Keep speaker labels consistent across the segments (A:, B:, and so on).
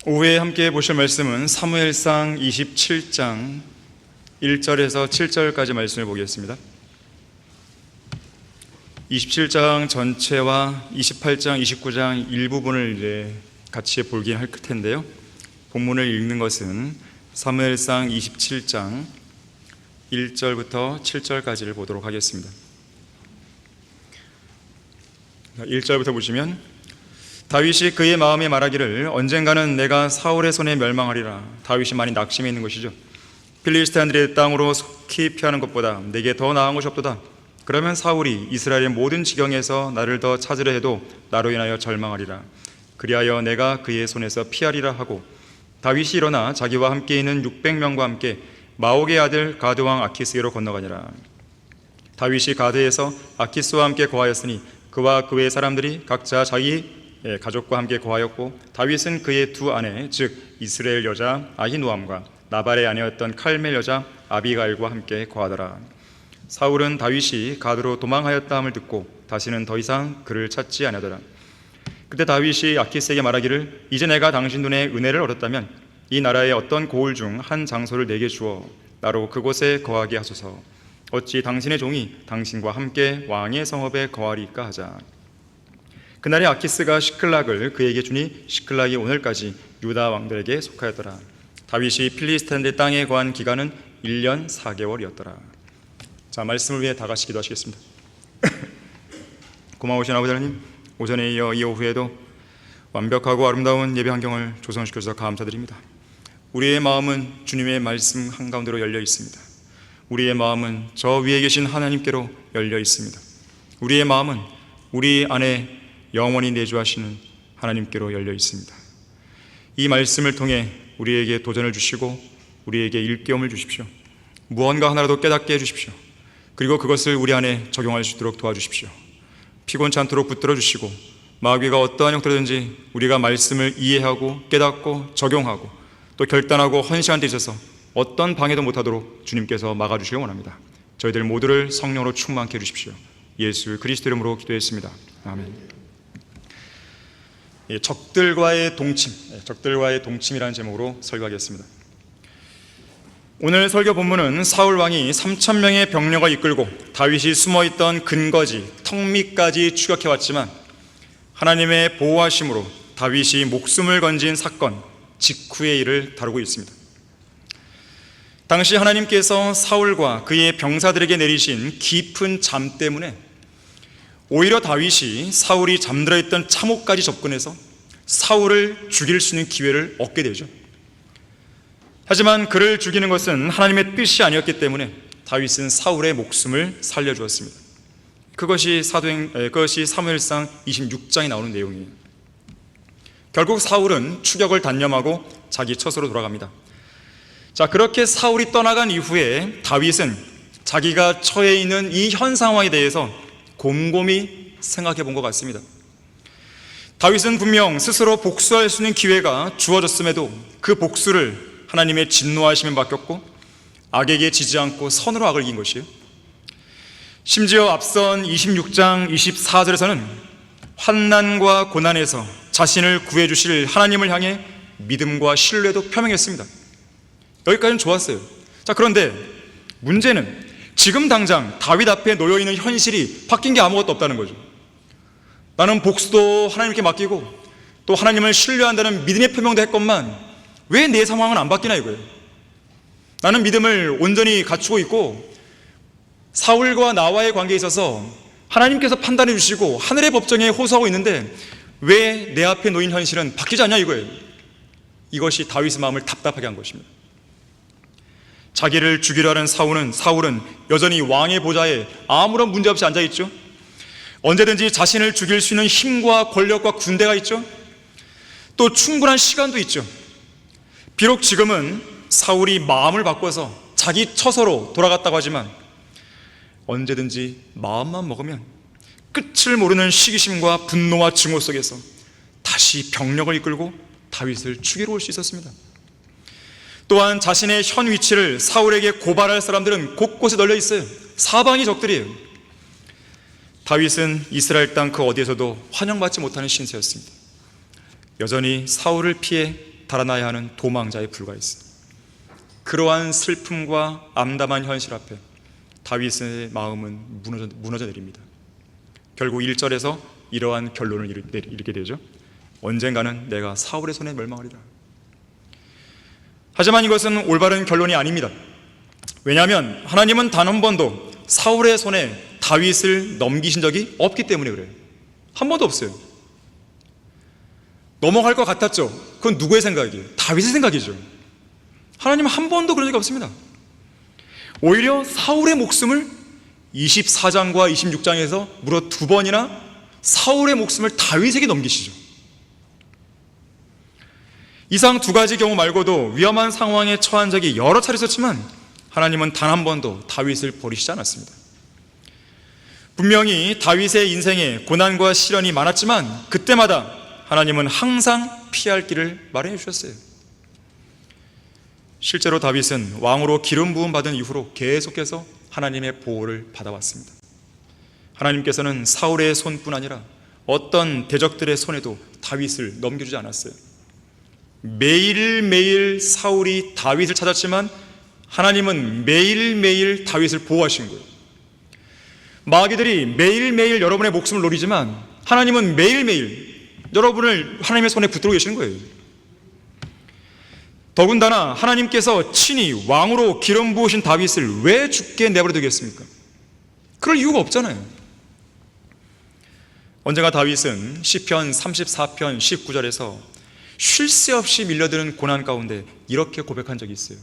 A: 오후에 함께 보실 말씀은 사무엘상 27장 1절에서 7절까지 말씀을 보겠습니다. 27장 전체와 28장, 29장 일부분을 같이 보긴 할 텐데요, 본문을 읽는 것은 사무엘상 27장 1절부터 7절까지를 보도록 하겠습니다. 1절부터 보시면, 다윗이 그의 마음에 말하기를 언젠가는 내가 사울의 손에 멸망하리라. 다윗이 많이 낙심해 있는 것이죠. 필리스티안들의 땅으로 속히 피하는 것보다 내게 더 나은 것이 없도다. 그러면 사울이 이스라엘의 모든 지경에서 나를 더 찾으려 해도 나로 인하여 절망하리라. 그리하여 내가 그의 손에서 피하리라 하고, 다윗이 일어나 자기와 함께 있는 600명과 함께 마옥의 아들 가드 왕 아키스에로 건너가니라. 다윗이 가드에서 아키스와 함께 거하였으니 그와 그의 사람들이 각자 자기 가족과 함께 거하였고, 다윗은 그의 두 아내, 즉 이스라엘 여자 아히노암과 나발의 아내였던 칼멜 여자 아비가일과 함께 거하더라. 사울은 다윗이 가드로 도망하였다 함을 듣고 다시는 더 이상 그를 찾지 아니하더라. 그때 다윗이 아키스에게 말하기를, 이제 내가 당신 눈에 은혜를 얻었다면 이 나라의 어떤 고을 중 한 장소를 내게 주어 나로 그곳에 거하게 하소서. 어찌 당신의 종이 당신과 함께 왕의 성읍에 거하리까 하자. 그날에 아키스가 시클락을 그에게 주니 시클락이 오늘까지 유다 왕들에게 속하였더라. 다윗이 필리스티안들 땅에 거한 기간은 1년 4개월이었더라. 자, 말씀을 위해 다 같이 기도하시겠습니다. 고마우신 아버지 하나님, 오전에 이어 이 오후에도 완벽하고 아름다운 예배 환경을 조성시켜주셔서 감사드립니다. 우리의 마음은 주님의 말씀 한가운데로 열려 있습니다. 우리의 마음은 저 위에 계신 하나님께로 열려 있습니다. 우리의 마음은 우리 안에 영원히 내주하시는 하나님께로 열려 있습니다. 이 말씀을 통해 우리에게 도전을 주시고 우리에게 일깨움을 주십시오. 무언가 하나라도 깨닫게 해주십시오. 그리고 그것을 우리 안에 적용할 수 있도록 도와주십시오. 피곤치 않도록 붙들어 주시고, 마귀가 어떠한 형태로든지 우리가 말씀을 이해하고 깨닫고 적용하고 또 결단하고 헌신한 데 있어서 어떤 방해도 못하도록 주님께서 막아주시기 원합니다. 저희들 모두를 성령으로 충만케 해주십시오. 예수 그리스도 이름으로 기도했습니다. 아멘. 적들과의 동침이라는 제목으로 설교하겠습니다. 오늘 설교 본문은 사울 왕이 3,000명의 병력을 이끌고 다윗이 숨어있던 근거지 턱밑까지 추격해왔지만 하나님의 보호하심으로 다윗이 목숨을 건진 사건 직후의 일을 다루고 있습니다. 당시 하나님께서 사울과 그의 병사들에게 내리신 깊은 잠 때문에 오히려 다윗이 사울이 잠들어 있던 참호까지 접근해서 사울을 죽일 수 있는 기회를 얻게 되죠. 하지만 그를 죽이는 것은 하나님의 뜻이 아니었기 때문에 다윗은 사울의 목숨을 살려주었습니다. 그것이 사무엘상 26장에 나오는 내용이에요. 결국 사울은 추격을 단념하고 자기 처소로 돌아갑니다. 자, 그렇게 사울이 떠나간 이후에 다윗은 자기가 처해 있는 이 현 상황에 대해서 곰곰이 생각해 본 것 같습니다. 다윗은 분명 스스로 복수할 수 있는 기회가 주어졌음에도 그 복수를 하나님의 진노하심에 맡겼고 악에게 지지 않고 선으로 악을 이긴 것이에요. 심지어 앞선 26장 24절에서는 환난과 고난에서 자신을 구해주실 하나님을 향해 믿음과 신뢰도 표명했습니다. 여기까지는 좋았어요. 자, 그런데 문제는 지금 당장 다윗 앞에 놓여있는 현실이 바뀐 게 아무것도 없다는 거죠. 나는 복수도 하나님께 맡기고 또 하나님을 신뢰한다는 믿음의 표명도 했건만 왜 내 상황은 안 바뀌나 이거예요. 나는 믿음을 온전히 갖추고 있고 사울과 나와의 관계에 있어서 하나님께서 판단해 주시고 하늘의 법정에 호소하고 있는데 왜 내 앞에 놓인 현실은 바뀌지 않냐 이거예요. 이것이 다윗의 마음을 답답하게 한 것입니다. 자기를 죽이려 하는 사울은 여전히 왕의 보좌에 아무런 문제 없이 앉아있죠. 언제든지 자신을 죽일 수 있는 힘과 권력과 군대가 있죠. 또 충분한 시간도 있죠. 비록 지금은 사울이 마음을 바꿔서 자기 처소로 돌아갔다고 하지만 언제든지 마음만 먹으면 끝을 모르는 시기심과 분노와 증오 속에서 다시 병력을 이끌고 다윗을 죽이러 올 수 있었습니다. 또한 자신의 현 위치를 사울에게 고발할 사람들은 곳곳에 널려 있어요. 사방이 적들이에요. 다윗은 이스라엘 땅 그 어디에서도 환영받지 못하는 신세였습니다. 여전히 사울을 피해 달아나야 하는 도망자에 불과했어요. 그러한 슬픔과 암담한 현실 앞에 다윗의 마음은 무너져 내립니다. 결국 1절에서 이러한 결론을 이르게 되죠. 언젠가는 내가 사울의 손에 멸망하리라. 하지만 이것은 올바른 결론이 아닙니다. 왜냐하면 하나님은 단 한 번도 사울의 손에 다윗을 넘기신 적이 없기 때문에 그래요. 한 번도 없어요. 넘어갈 것 같았죠. 그건 누구의 생각이에요? 다윗의 생각이죠. 하나님은 한 번도 그런 적이 없습니다. 오히려 사울의 목숨을 24장과 26장에서 무려 2번이나 사울의 목숨을 다윗에게 넘기시죠. 이상 2가지 경우 말고도 위험한 상황에 처한 적이 여러 차례 있었지만 하나님은 단 한 번도 다윗을 버리시지 않았습니다. 분명히 다윗의 인생에 고난과 시련이 많았지만 그때마다 하나님은 항상 피할 길을 마련해 주셨어요. 실제로 다윗은 왕으로 기름 부음 받은 이후로 계속해서 하나님의 보호를 받아왔습니다. 하나님께서는 사울의 손뿐 아니라 어떤 대적들의 손에도 다윗을 넘겨주지 않았어요. 매일매일 사울이 다윗을 찾았지만 하나님은 매일매일 다윗을 보호하신 거예요. 마귀들이 매일매일 여러분의 목숨을 노리지만 하나님은 매일매일 여러분을 하나님의 손에 붙들고 계시는 거예요. 더군다나 하나님께서 친히 왕으로 기름 부으신 다윗을 왜 죽게 내버려 두겠습니까? 그럴 이유가 없잖아요. 언젠가 다윗은 시편 34편 19절에서 쉴 새 없이 밀려드는 고난 가운데 이렇게 고백한 적이 있어요.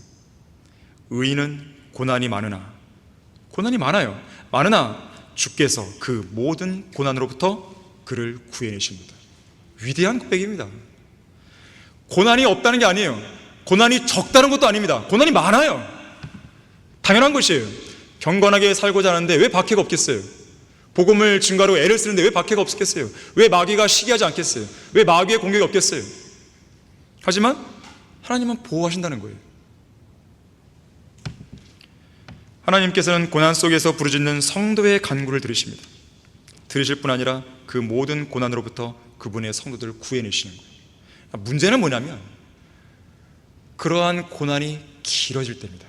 A: 의인은 고난이 많아요. 많으나 주께서 그 모든 고난으로부터 그를 구해내십니다. 위대한 고백입니다. 고난이 없다는 게 아니에요. 고난이 적다는 것도 아닙니다. 고난이 많아요. 당연한 것이에요. 경건하게 살고자 하는데 왜 박해가 없겠어요? 복음을 증거로 애를 쓰는데 왜 박해가 없겠어요? 왜 마귀가 시기하지 않겠어요? 왜 마귀의 공격이 없겠어요? 하지만 하나님은 보호하신다는 거예요. 하나님께서는 고난 속에서 부르짖는 성도의 간구를 들으십니다. 들으실 뿐 아니라 그 모든 고난으로부터 그분의 성도들을 구해내시는 거예요. 문제는 뭐냐면 그러한 고난이 길어질 때입니다.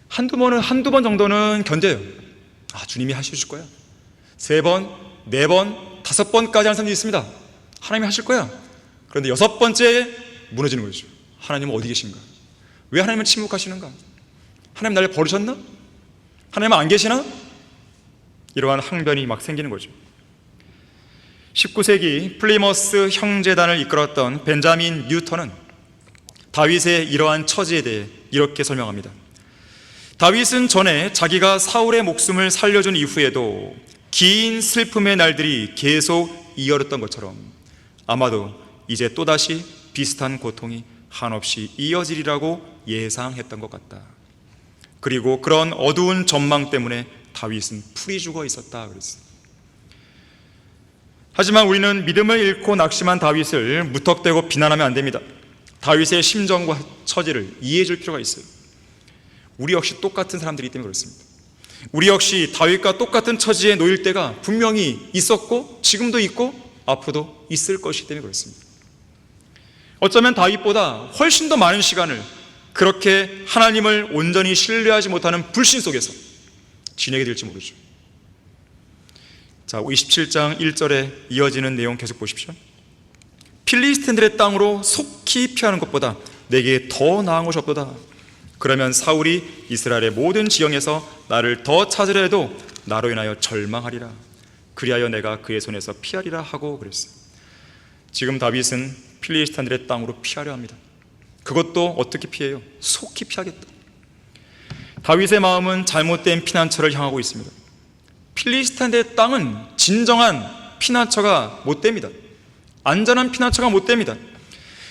A: 한두 번 정도는 견뎌요. 주님이 하실 거야. 3번, 4번, 5번까지 하는 사람도 있습니다. 하나님이 하실 거야. 그런데 6번째에 무너지는 거죠. 하나님은 어디 계신가? 왜 하나님은 침묵하시는가? 하나님 나를 버리셨나? 하나님은 안 계시나? 이러한 항변이 막 생기는 거죠. 19세기 플리머스 형제단을 이끌었던 벤자민 뉴턴은 다윗의 이러한 처지에 대해 이렇게 설명합니다. 다윗은 전에 자기가 사울의 목숨을 살려준 이후에도 긴 슬픔의 날들이 계속 이어졌던 것처럼 아마도 이제 또다시 비슷한 고통이 한없이 이어지리라고 예상했던 것 같다. 그리고 그런 어두운 전망 때문에 다윗은 풀이 죽어 있었다 그랬어요. 하지만 우리는 믿음을 잃고 낙심한 다윗을 무턱대고 비난하면 안 됩니다. 다윗의 심정과 처지를 이해해 줄 필요가 있어요. 우리 역시 똑같은 사람들이기 때문에 그렇습니다. 우리 역시 다윗과 똑같은 처지에 놓일 때가 분명히 있었고 지금도 있고 앞으로도 있을 것이기 때문에 그렇습니다. 어쩌면 다윗보다 훨씬 더 많은 시간을 그렇게 하나님을 온전히 신뢰하지 못하는 불신 속에서 지내게 될지 모르죠. 자, 27장 1절에 이어지는 내용 계속 보십시오. 필리스틴들의 땅으로 속히 피하는 것보다 내게 더 나은 것이 없도다. 그러면 사울이 이스라엘의 모든 지형에서 나를 더 찾으려 해도 나로 인하여 절망하리라. 그리하여 내가 그의 손에서 피하리라 하고 그랬어요. 지금 다윗은 필리스틴들의 땅으로 피하려 합니다. 그것도 어떻게 피해요? 속히 피하겠다. 다윗의 마음은 잘못된 피난처를 향하고 있습니다. 필리스틴들의 땅은 진정한 피난처가 못 됩니다. 안전한 피난처가 못 됩니다.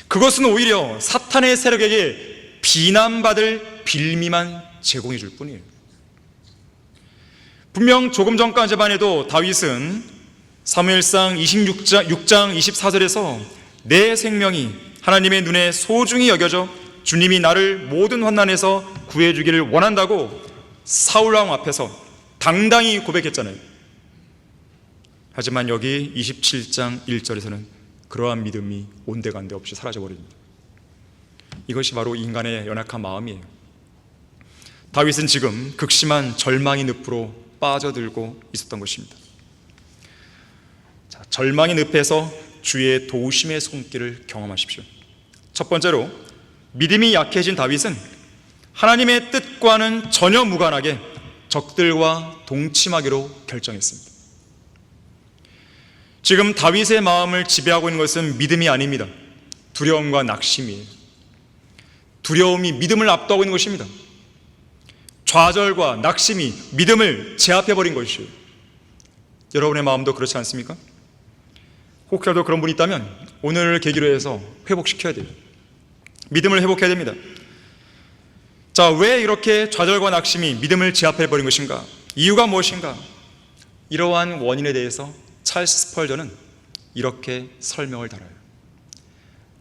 A: 그것은 오히려 사탄의 세력에게 비난받을 빌미만 제공해 줄 뿐이에요. 분명 조금 전까지만 해도 다윗은 사무엘상 26장 24절에서 내 생명이 하나님의 눈에 소중히 여겨져 주님이 나를 모든 환난에서 구해주기를 원한다고 사울왕 앞에서 당당히 고백했잖아요. 하지만 여기 27장 1절에서는 그러한 믿음이 온데간데 없이 사라져버립니다. 이것이 바로 인간의 연약한 마음이에요. 다윗은 지금 극심한 절망의 늪으로 빠져들고 있었던 것입니다. 자, 절망의 늪에서 주의 도우심의 손길을 경험하십시오. 첫 번째로, 믿음이 약해진 다윗은 하나님의 뜻과는 전혀 무관하게 적들과 동침하기로 결정했습니다. 지금 다윗의 마음을 지배하고 있는 것은 믿음이 아닙니다. 두려움과 낙심이에요. 두려움이 믿음을 압도하고 있는 것입니다. 좌절과 낙심이 믿음을 제압해버린 것이에요. 여러분의 마음도 그렇지 않습니까? 혹시라도 그런 분이 있다면 오늘을 계기로 해서 회복시켜야 돼요. 믿음을 회복해야 됩니다. 자, 왜 이렇게 좌절과 낙심이 믿음을 제압해버린 것인가? 이유가 무엇인가? 이러한 원인에 대해서 찰스 스펄전은 이렇게 설명을 달아요.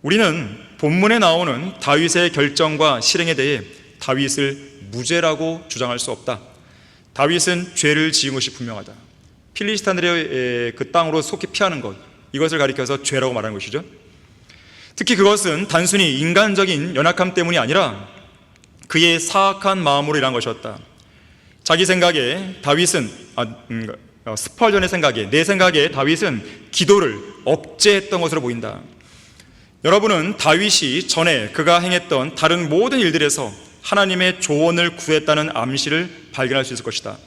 A: 우리는 본문에 나오는 다윗의 결정과 실행에 대해 다윗을 무죄라고 주장할 수 없다. 다윗은 죄를 지은 것이 분명하다. 필리스타인들의 그 땅으로 속히 피하는 것, 이것을 가리켜서 죄라고 말하는 것이죠. 특히 그것은 단순히 인간적인 연약함 때문이 아니라 그의 사악한 마음으로 일한 것이었다. 자기 생각에 다윗은 스펄전의 생각에, 내 생각에 다윗은 기도를 억제했던 것으로 보인다. 여러분은 다윗이 전에 그가 행했던 다른 모든 일들에서 하나님의 조언을 구했다는 암시를 발견할 수 있을 것이다.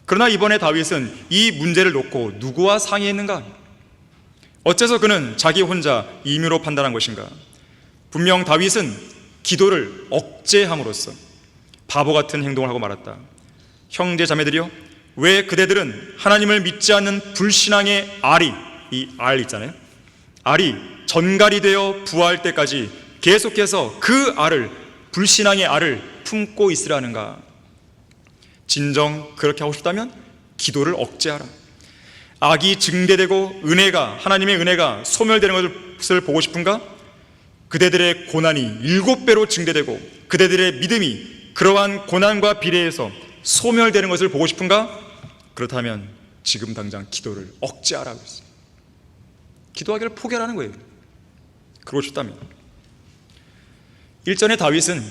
A: 그러나 이번에 다윗은 이 문제를 놓고 누구와 상의했는가? 어째서 그는 자기 혼자 임의로 판단한 것인가? 분명 다윗은 기도를 억제함으로써 바보 같은 행동을 하고 말았다. 형제 자매들이여, 왜 그대들은 하나님을 믿지 않는 불신앙의 알이, 이 알 있잖아요, 알이 전갈이 되어 부화할 때까지 계속해서 그 알을, 불신앙의 알을 품고 있으라는가? 진정 그렇게 하고 싶다면 기도를 억제하라. 악이 증대되고 하나님의 은혜가 소멸되는 것을 보고 싶은가? 그대들의 고난이 7배로 증대되고 그대들의 믿음이 그러한 고난과 비례해서 소멸되는 것을 보고 싶은가? 그렇다면 지금 당장 기도를 억제하라고 했어요. 기도하기를 포기하라는 거예요. 그러고 싶다면. 일전에 다윗은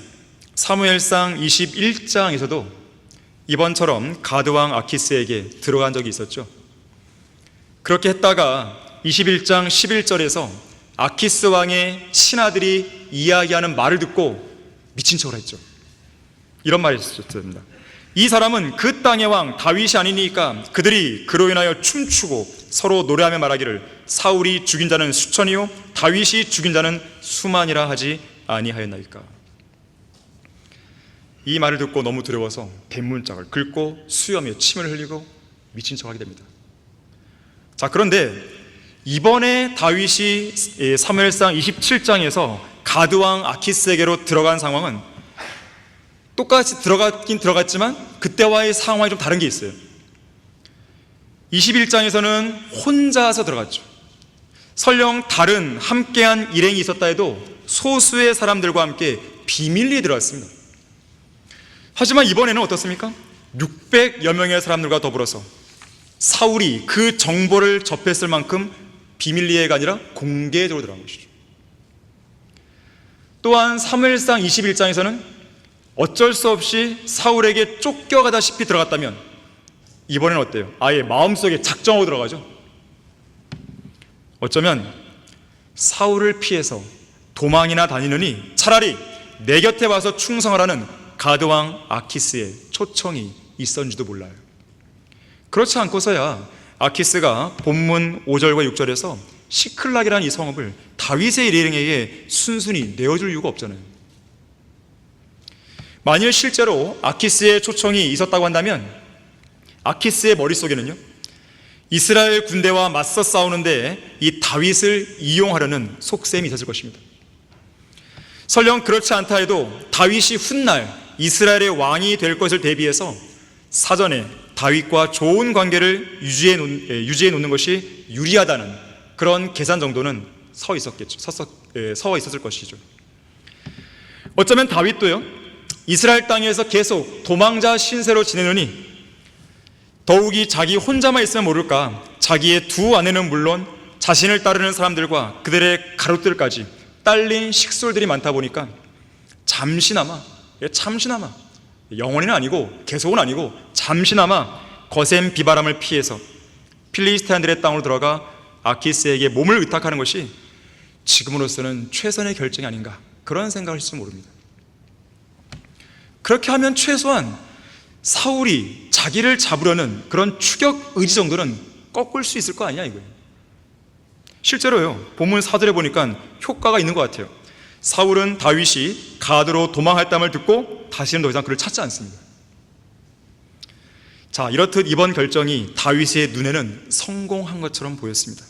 A: 사무엘상 21장에서도 이번처럼 가드왕 아키스에게 들어간 적이 있었죠. 그렇게 했다가 21장 11절에서 아키스 왕의 친아들이 이야기하는 말을 듣고 미친 척을 했죠. 이런 말이 있었습니다. 이 사람은 그 땅의 왕 다윗이 아니니까 그들이 그로 인하여 춤추고 서로 노래하며 말하기를 사울이 죽인 자는 수천이요 다윗이 죽인 자는 수만이라 하지 아니하였나이까. 이 말을 듣고 너무 두려워서 뱃문짝을 긁고 수염에 침을 흘리고 미친 척하게 됩니다. 자, 그런데 이번에 다윗이 사무엘상 27장에서 가드왕 아키스에게로 들어간 상황은 똑같이 들어갔긴 들어갔지만 그때와의 상황이 좀 다른 게 있어요. 21장에서는 혼자서 들어갔죠. 설령 다른 함께한 일행이 있었다 해도 소수의 사람들과 함께 비밀리에 들어갔습니다. 하지만 이번에는 어떻습니까? 600여 명의 사람들과 더불어서 사울이 그 정보를 접했을 만큼 비밀리에가 아니라 공개적으로 들어간 것이죠. 또한 사무엘상 21장에서는 어쩔 수 없이 사울에게 쫓겨가다시피 들어갔다면 이번에는 어때요? 아예 마음속에 작정하고 들어가죠. 어쩌면 사울을 피해서 도망이나 다니느니 차라리 내 곁에 와서 충성하라는 가드왕 아키스의 초청이 있었는지도 몰라요. 그렇지 않고서야 아키스가 본문 5절과 6절에서 시클락이라는 이 성읍을 다윗의 일행에게 순순히 내어줄 이유가 없잖아요. 만일 실제로 아키스의 초청이 있었다고 한다면 아키스의 머릿속에는요, 이스라엘 군대와 맞서 싸우는데 이 다윗을 이용하려는 속셈이 있었을 것입니다. 설령 그렇지 않다 해도 다윗이 훗날 이스라엘의 왕이 될 것을 대비해서 사전에 다윗과 좋은 관계를 유지해 놓는 것이 유리하다는 그런 계산 정도는 서 있었을 것이죠. 어쩌면 다윗도요, 이스라엘 땅에서 계속 도망자 신세로 지내느니 더욱이 자기 혼자만 있으면 모를까 자기의 두 아내는 물론 자신을 따르는 사람들과 그들의 가롯들까지 딸린 식솔들이 많다 보니까 잠시나마, 영원히는 아니고 계속은 아니고 잠시나마 거센 비바람을 피해서 필리스티안들의 땅으로 들어가 아키스에게 몸을 의탁하는 것이 지금으로서는 최선의 결정이 아닌가, 그런 생각을 할지 모릅니다. 그렇게 하면 최소한 사울이 자기를 잡으려는 그런 추격 의지 정도는 꺾을 수 있을 거 아니냐 이거예요. 실제로요, 본문 사절에 보니까 효과가 있는 것 같아요. 사울은 다윗이 가드로 도망했다음을 듣고 다시는 더 이상 그를 찾지 않습니다. 자, 이렇듯 이번 결정이 다윗의 눈에는 성공한 것처럼 보였습니다.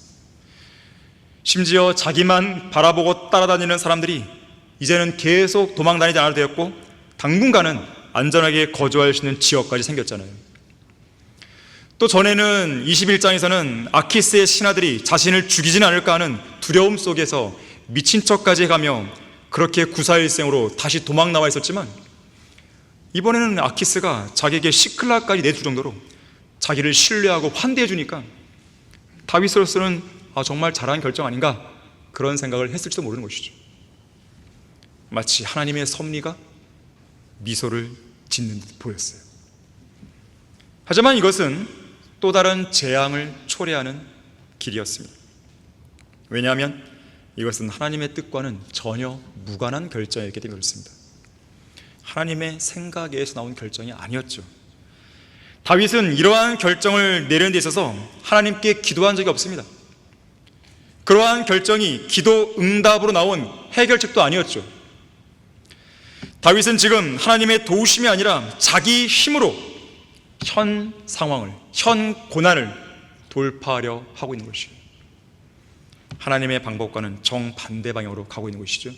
A: 심지어 자기만 바라보고 따라다니는 사람들이 이제는 계속 도망다니지 않아도 되었고 당분간은 안전하게 거주할 수 있는 지역까지 생겼잖아요. 또 전에는 21장에서는 아키스의 신하들이 자신을 죽이지는 않을까 하는 두려움 속에서 미친 척까지 해가며 그렇게 구사일생으로 다시 도망 나와 있었지만, 이번에는 아키스가 자기에게 시클라까지 내줄 정도로 자기를 신뢰하고 환대해 주니까 다윗으로서는 정말 잘한 결정 아닌가, 그런 생각을 했을지도 모르는 것이죠. 마치 하나님의 섭리가 미소를 짓는 듯 보였어요. 하지만 이것은 또 다른 재앙을 초래하는 길이었습니다. 왜냐하면 이것은 하나님의 뜻과는 전혀 무관한 결정이었기 때문에 그렇습니다. 하나님의 생각에서 나온 결정이 아니었죠. 다윗은 이러한 결정을 내리는 데 있어서 하나님께 기도한 적이 없습니다. 그러한 결정이 기도 응답으로 나온 해결책도 아니었죠. 다윗은 지금 하나님의 도우심이 아니라 자기 힘으로 현 상황을, 현 고난을 돌파하려 하고 있는 것이죠. 하나님의 방법과는 정반대 방향으로 가고 있는 것이죠.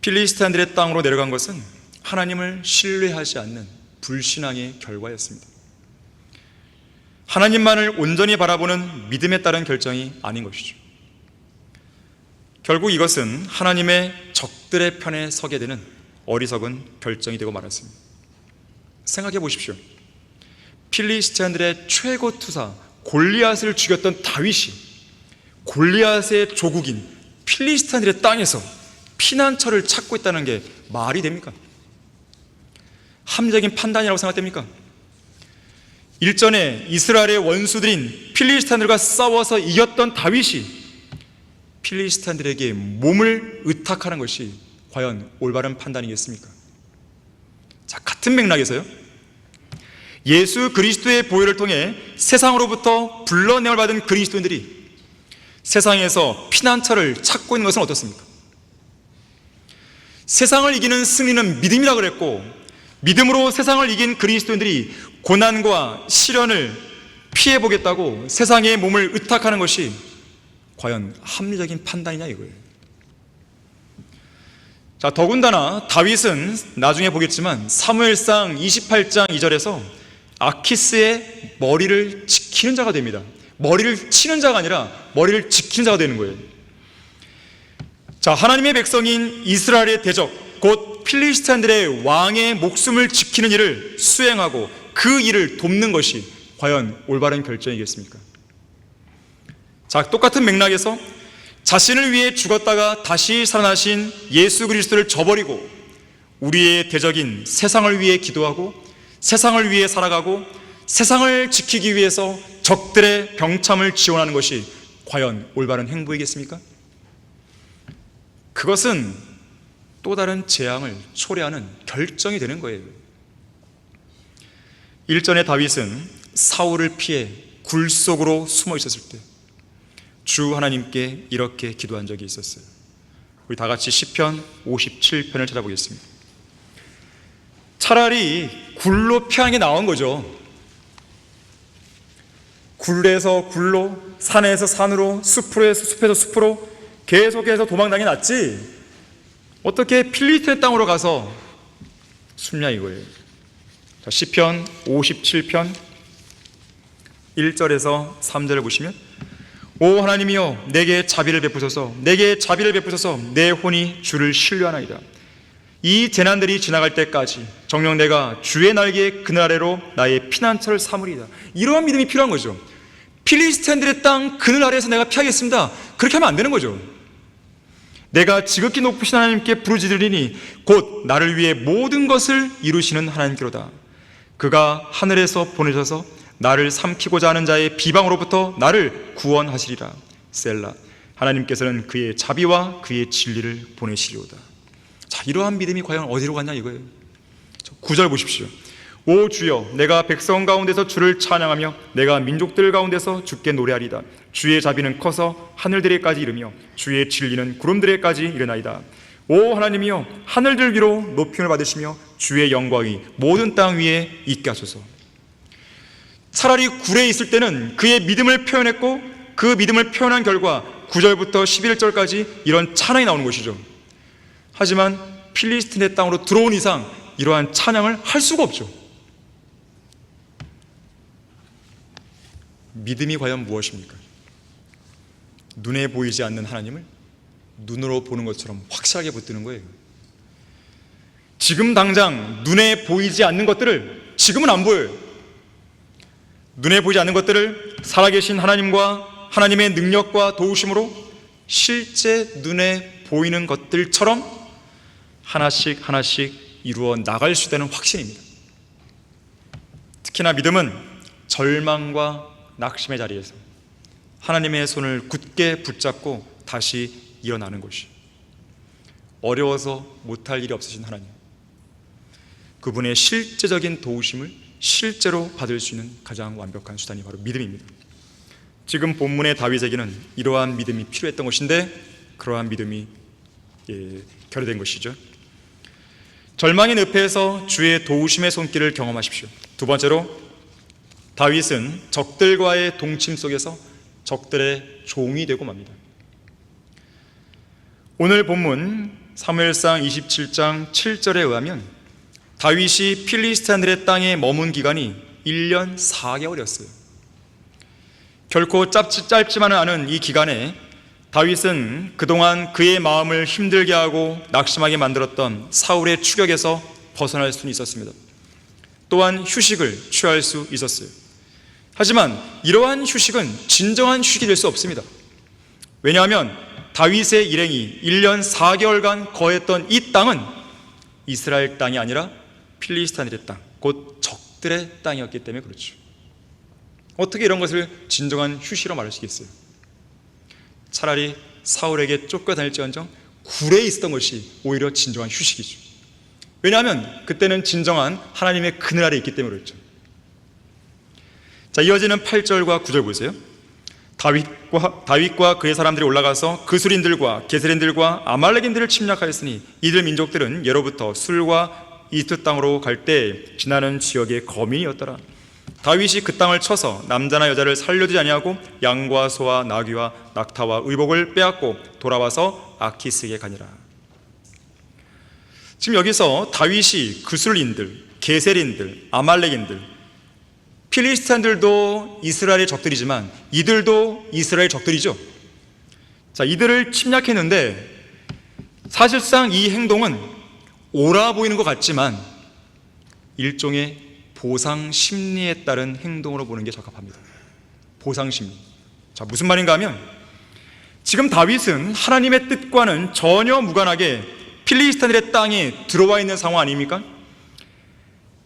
A: 필리스티안들의 땅으로 내려간 것은 하나님을 신뢰하지 않는 불신앙의 결과였습니다. 하나님만을 온전히 바라보는 믿음에 따른 결정이 아닌 것이죠. 결국 이것은 하나님의 적들의 편에 서게 되는 어리석은 결정이 되고 말았습니다. 생각해 보십시오. 필리스티안들의 최고 투사 골리앗을 죽였던 다윗이 골리앗의 조국인 필리스티안들의 땅에서 피난처를 찾고 있다는 게 말이 됩니까? 합리적인 판단이라고 생각됩니까? 일전에 이스라엘의 원수들인 필리스티안들과 싸워서 이겼던 다윗이 필리스티안들에게 몸을 의탁하는 것이 과연 올바른 판단이겠습니까? 자, 같은 맥락에서요, 예수 그리스도의 보혈을 통해 세상으로부터 불러내을 받은 그리스도인들이 세상에서 피난처를 찾고 있는 것은 어떻습니까? 세상을 이기는 승리는 믿음이라 그랬고, 믿음으로 세상을 이긴 그리스도인들이 고난과 시련을 피해보겠다고 세상의 몸을 의탁하는 것이 과연 합리적인 판단이냐 이거예요. 자, 더군다나 다윗은 나중에 보겠지만 사무엘상 28장 2절에서 아키스의 머리를 지키는 자가 됩니다. 머리를 치는 자가 아니라 머리를 지키는 자가 되는 거예요. 자, 하나님의 백성인 이스라엘의 대적, 곧 필리스티안들의 왕의 목숨을 지키는 일을 수행하고 그 일을 돕는 것이 과연 올바른 결정이겠습니까? 자, 똑같은 맥락에서 자신을 위해 죽었다가 다시 살아나신 예수 그리스도를 저버리고 우리의 대적인 세상을 위해 기도하고 세상을 위해 살아가고 세상을 지키기 위해서 적들의 병참을 지원하는 것이 과연 올바른 행보이겠습니까? 그것은 또 다른 재앙을 초래하는 결정이 되는 거예요. 일전에 다윗은 사울을 피해 굴 속으로 숨어 있었을 때 주 하나님께 이렇게 기도한 적이 있었어요. 우리 다 같이 시편 57편을 찾아보겠습니다. 차라리 굴로 피하는 게 나은 거죠. 굴에서 굴로, 산에서 산으로, 숲에서 숲으로 계속해서 도망다니는 게 낫지 어떻게 필리스티안 땅으로 가서 숨냐 이거예요. 자, 시편 57편 1절에서 3절을 보시면, 오 하나님이여 내게 자비를 베푸소서, 내게 자비를 베푸소서, 내 혼이 주를 신뢰하나이다. 이 재난들이 지나갈 때까지 정녕 내가 주의 날개의 그늘 아래로 나의 피난처를 삼으리이다. 이러한 믿음이 필요한 거죠. 필리스티인들의 땅 그늘 아래에서 내가 피하겠습니다. 그렇게 하면 안 되는 거죠. 내가 지극히 높으신 하나님께 부르짖으리니 곧 나를 위해 모든 것을 이루시는 하나님께로다. 그가 하늘에서 보내셔서 나를 삼키고자 하는 자의 비방으로부터 나를 구원하시리라. 셀라. 하나님께서는 그의 자비와 그의 진리를 보내시리로다. 자, 이러한 믿음이 과연 어디로 갔냐 이거예요. 9절 보십시오. 오 주여, 내가 백성 가운데서 주를 찬양하며 내가 민족들 가운데서 주께 노래하리다. 주의 자비는 커서 하늘들에까지 이르며 주의 진리는 구름들에까지 이르나이다. 오 하나님이여, 하늘들 위로 높임을 받으시며 주의 영광이 모든 땅 위에 있게 하소서. 차라리 굴에 있을 때는 그의 믿음을 표현했고 그 믿음을 표현한 결과 9절부터 11절까지 이런 찬양이 나오는 것이죠. 하지만 필리스틴의 땅으로 들어온 이상 이러한 찬양을 할 수가 없죠. 믿음이 과연 무엇입니까? 눈에 보이지 않는 하나님을 눈으로 보는 것처럼 확실하게 붙드는 거예요. 지금 당장 눈에 보이지 않는 것들을 지금은 안 보여요. 눈에 보이지 않는 것들을 살아계신 하나님과 하나님의 능력과 도우심으로 실제 눈에 보이는 것들처럼 하나씩 하나씩 이루어 나갈 수 있다는 확신입니다. 특히나 믿음은 절망과 낙심의 자리에서 하나님의 손을 굳게 붙잡고 다시 일어나는 것이, 어려워서 못할 일이 없으신 하나님, 그분의 실제적인 도우심을 실제로 받을 수 있는 가장 완벽한 수단이 바로 믿음입니다. 지금 본문의 다윗에게는 이러한 믿음이 필요했던 것인데 그러한 믿음이 결여된 것이죠. 절망의 늪에서 주의 도우심의 손길을 경험하십시오. 두 번째로, 다윗은 적들과의 동침 속에서 적들의 종이 되고 맙니다. 오늘 본문 사무엘상 27장 7절에 의하면 다윗이 필리스티인들의 땅에 머문 기간이 1년 4개월이었어요. 결코 짧지만은 않은 이 기간에 다윗은 그동안 그의 마음을 힘들게 하고 낙심하게 만들었던 사울의 추격에서 벗어날 수는 있었습니다. 또한 휴식을 취할 수 있었어요. 하지만 이러한 휴식은 진정한 휴식이 될 수 없습니다. 왜냐하면 다윗의 일행이 1년 4개월간 거했던 이 땅은 이스라엘 땅이 아니라 필리스티인들의 땅, 곧 적들의 땅이었기 때문에 그렇죠. 어떻게 이런 것을 진정한 휴식으로 말할 수 있겠어요? 차라리 사울에게 쫓겨다닐지언정 굴에 있었던 것이 오히려 진정한 휴식이죠. 왜냐하면 그때는 진정한 하나님의 그늘 아래 있기 때문에 그렇죠. 자, 이어지는 8절과 9절 보세요. 다윗과 그의 사람들이 올라가서 그술인들과 게셀인들과 아말렉인들을 침략하였으니 이들 민족들은 예로부터 술과 이스트 땅으로 갈 때 지나는 지역의 거민이었더라. 다윗이 그 땅을 쳐서 남자나 여자를 살려두지 아니하고 양과 소와 나귀와 낙타와 의복을 빼앗고 돌아와서 아키스에게 가니라. 지금 여기서 다윗이 그술인들, 게셀인들, 아말렉인들, 필리스티인들도 이스라엘의 적들이지만 이들도 이스라엘 적들이죠. 자, 이들을 침략했는데 사실상 이 행동은 옳아 보이는 것 같지만 일종의 보상 심리에 따른 행동으로 보는 게 적합합니다. 보상 심리. 자, 무슨 말인가 하면 지금 다윗은 하나님의 뜻과는 전혀 무관하게 필리스티인들의 땅에 들어와 있는 상황 아닙니까?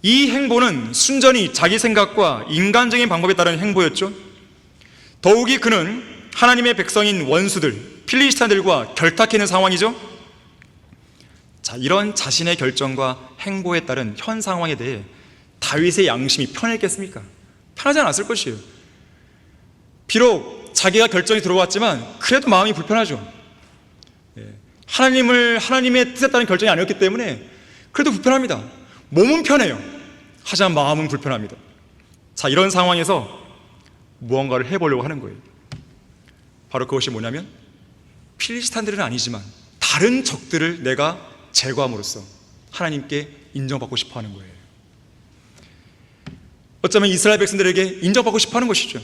A: 이 행보는 순전히 자기 생각과 인간적인 방법에 따른 행보였죠. 더욱이 그는 하나님의 백성인 원수들, 필리스티인들과 결탁해 있는 상황이죠. 자, 이런 자신의 결정과 행보에 따른 현 상황에 대해 다윗의 양심이 편했겠습니까? 편하지 않았을 것이에요. 비록 자기가 결정이 들어왔지만 그래도 마음이 불편하죠. 하나님의 뜻에 따른 결정이 아니었기 때문에 그래도 불편합니다. 몸은 편해요. 하지만 마음은 불편합니다. 자, 이런 상황에서 무언가를 해보려고 하는 거예요. 바로 그것이 뭐냐면 필리스티인들은 아니지만 다른 적들을 내가 제거함으로써 하나님께 인정받고 싶어 하는 거예요. 어쩌면 이스라엘 백성들에게 인정받고 싶어 하는 것이죠.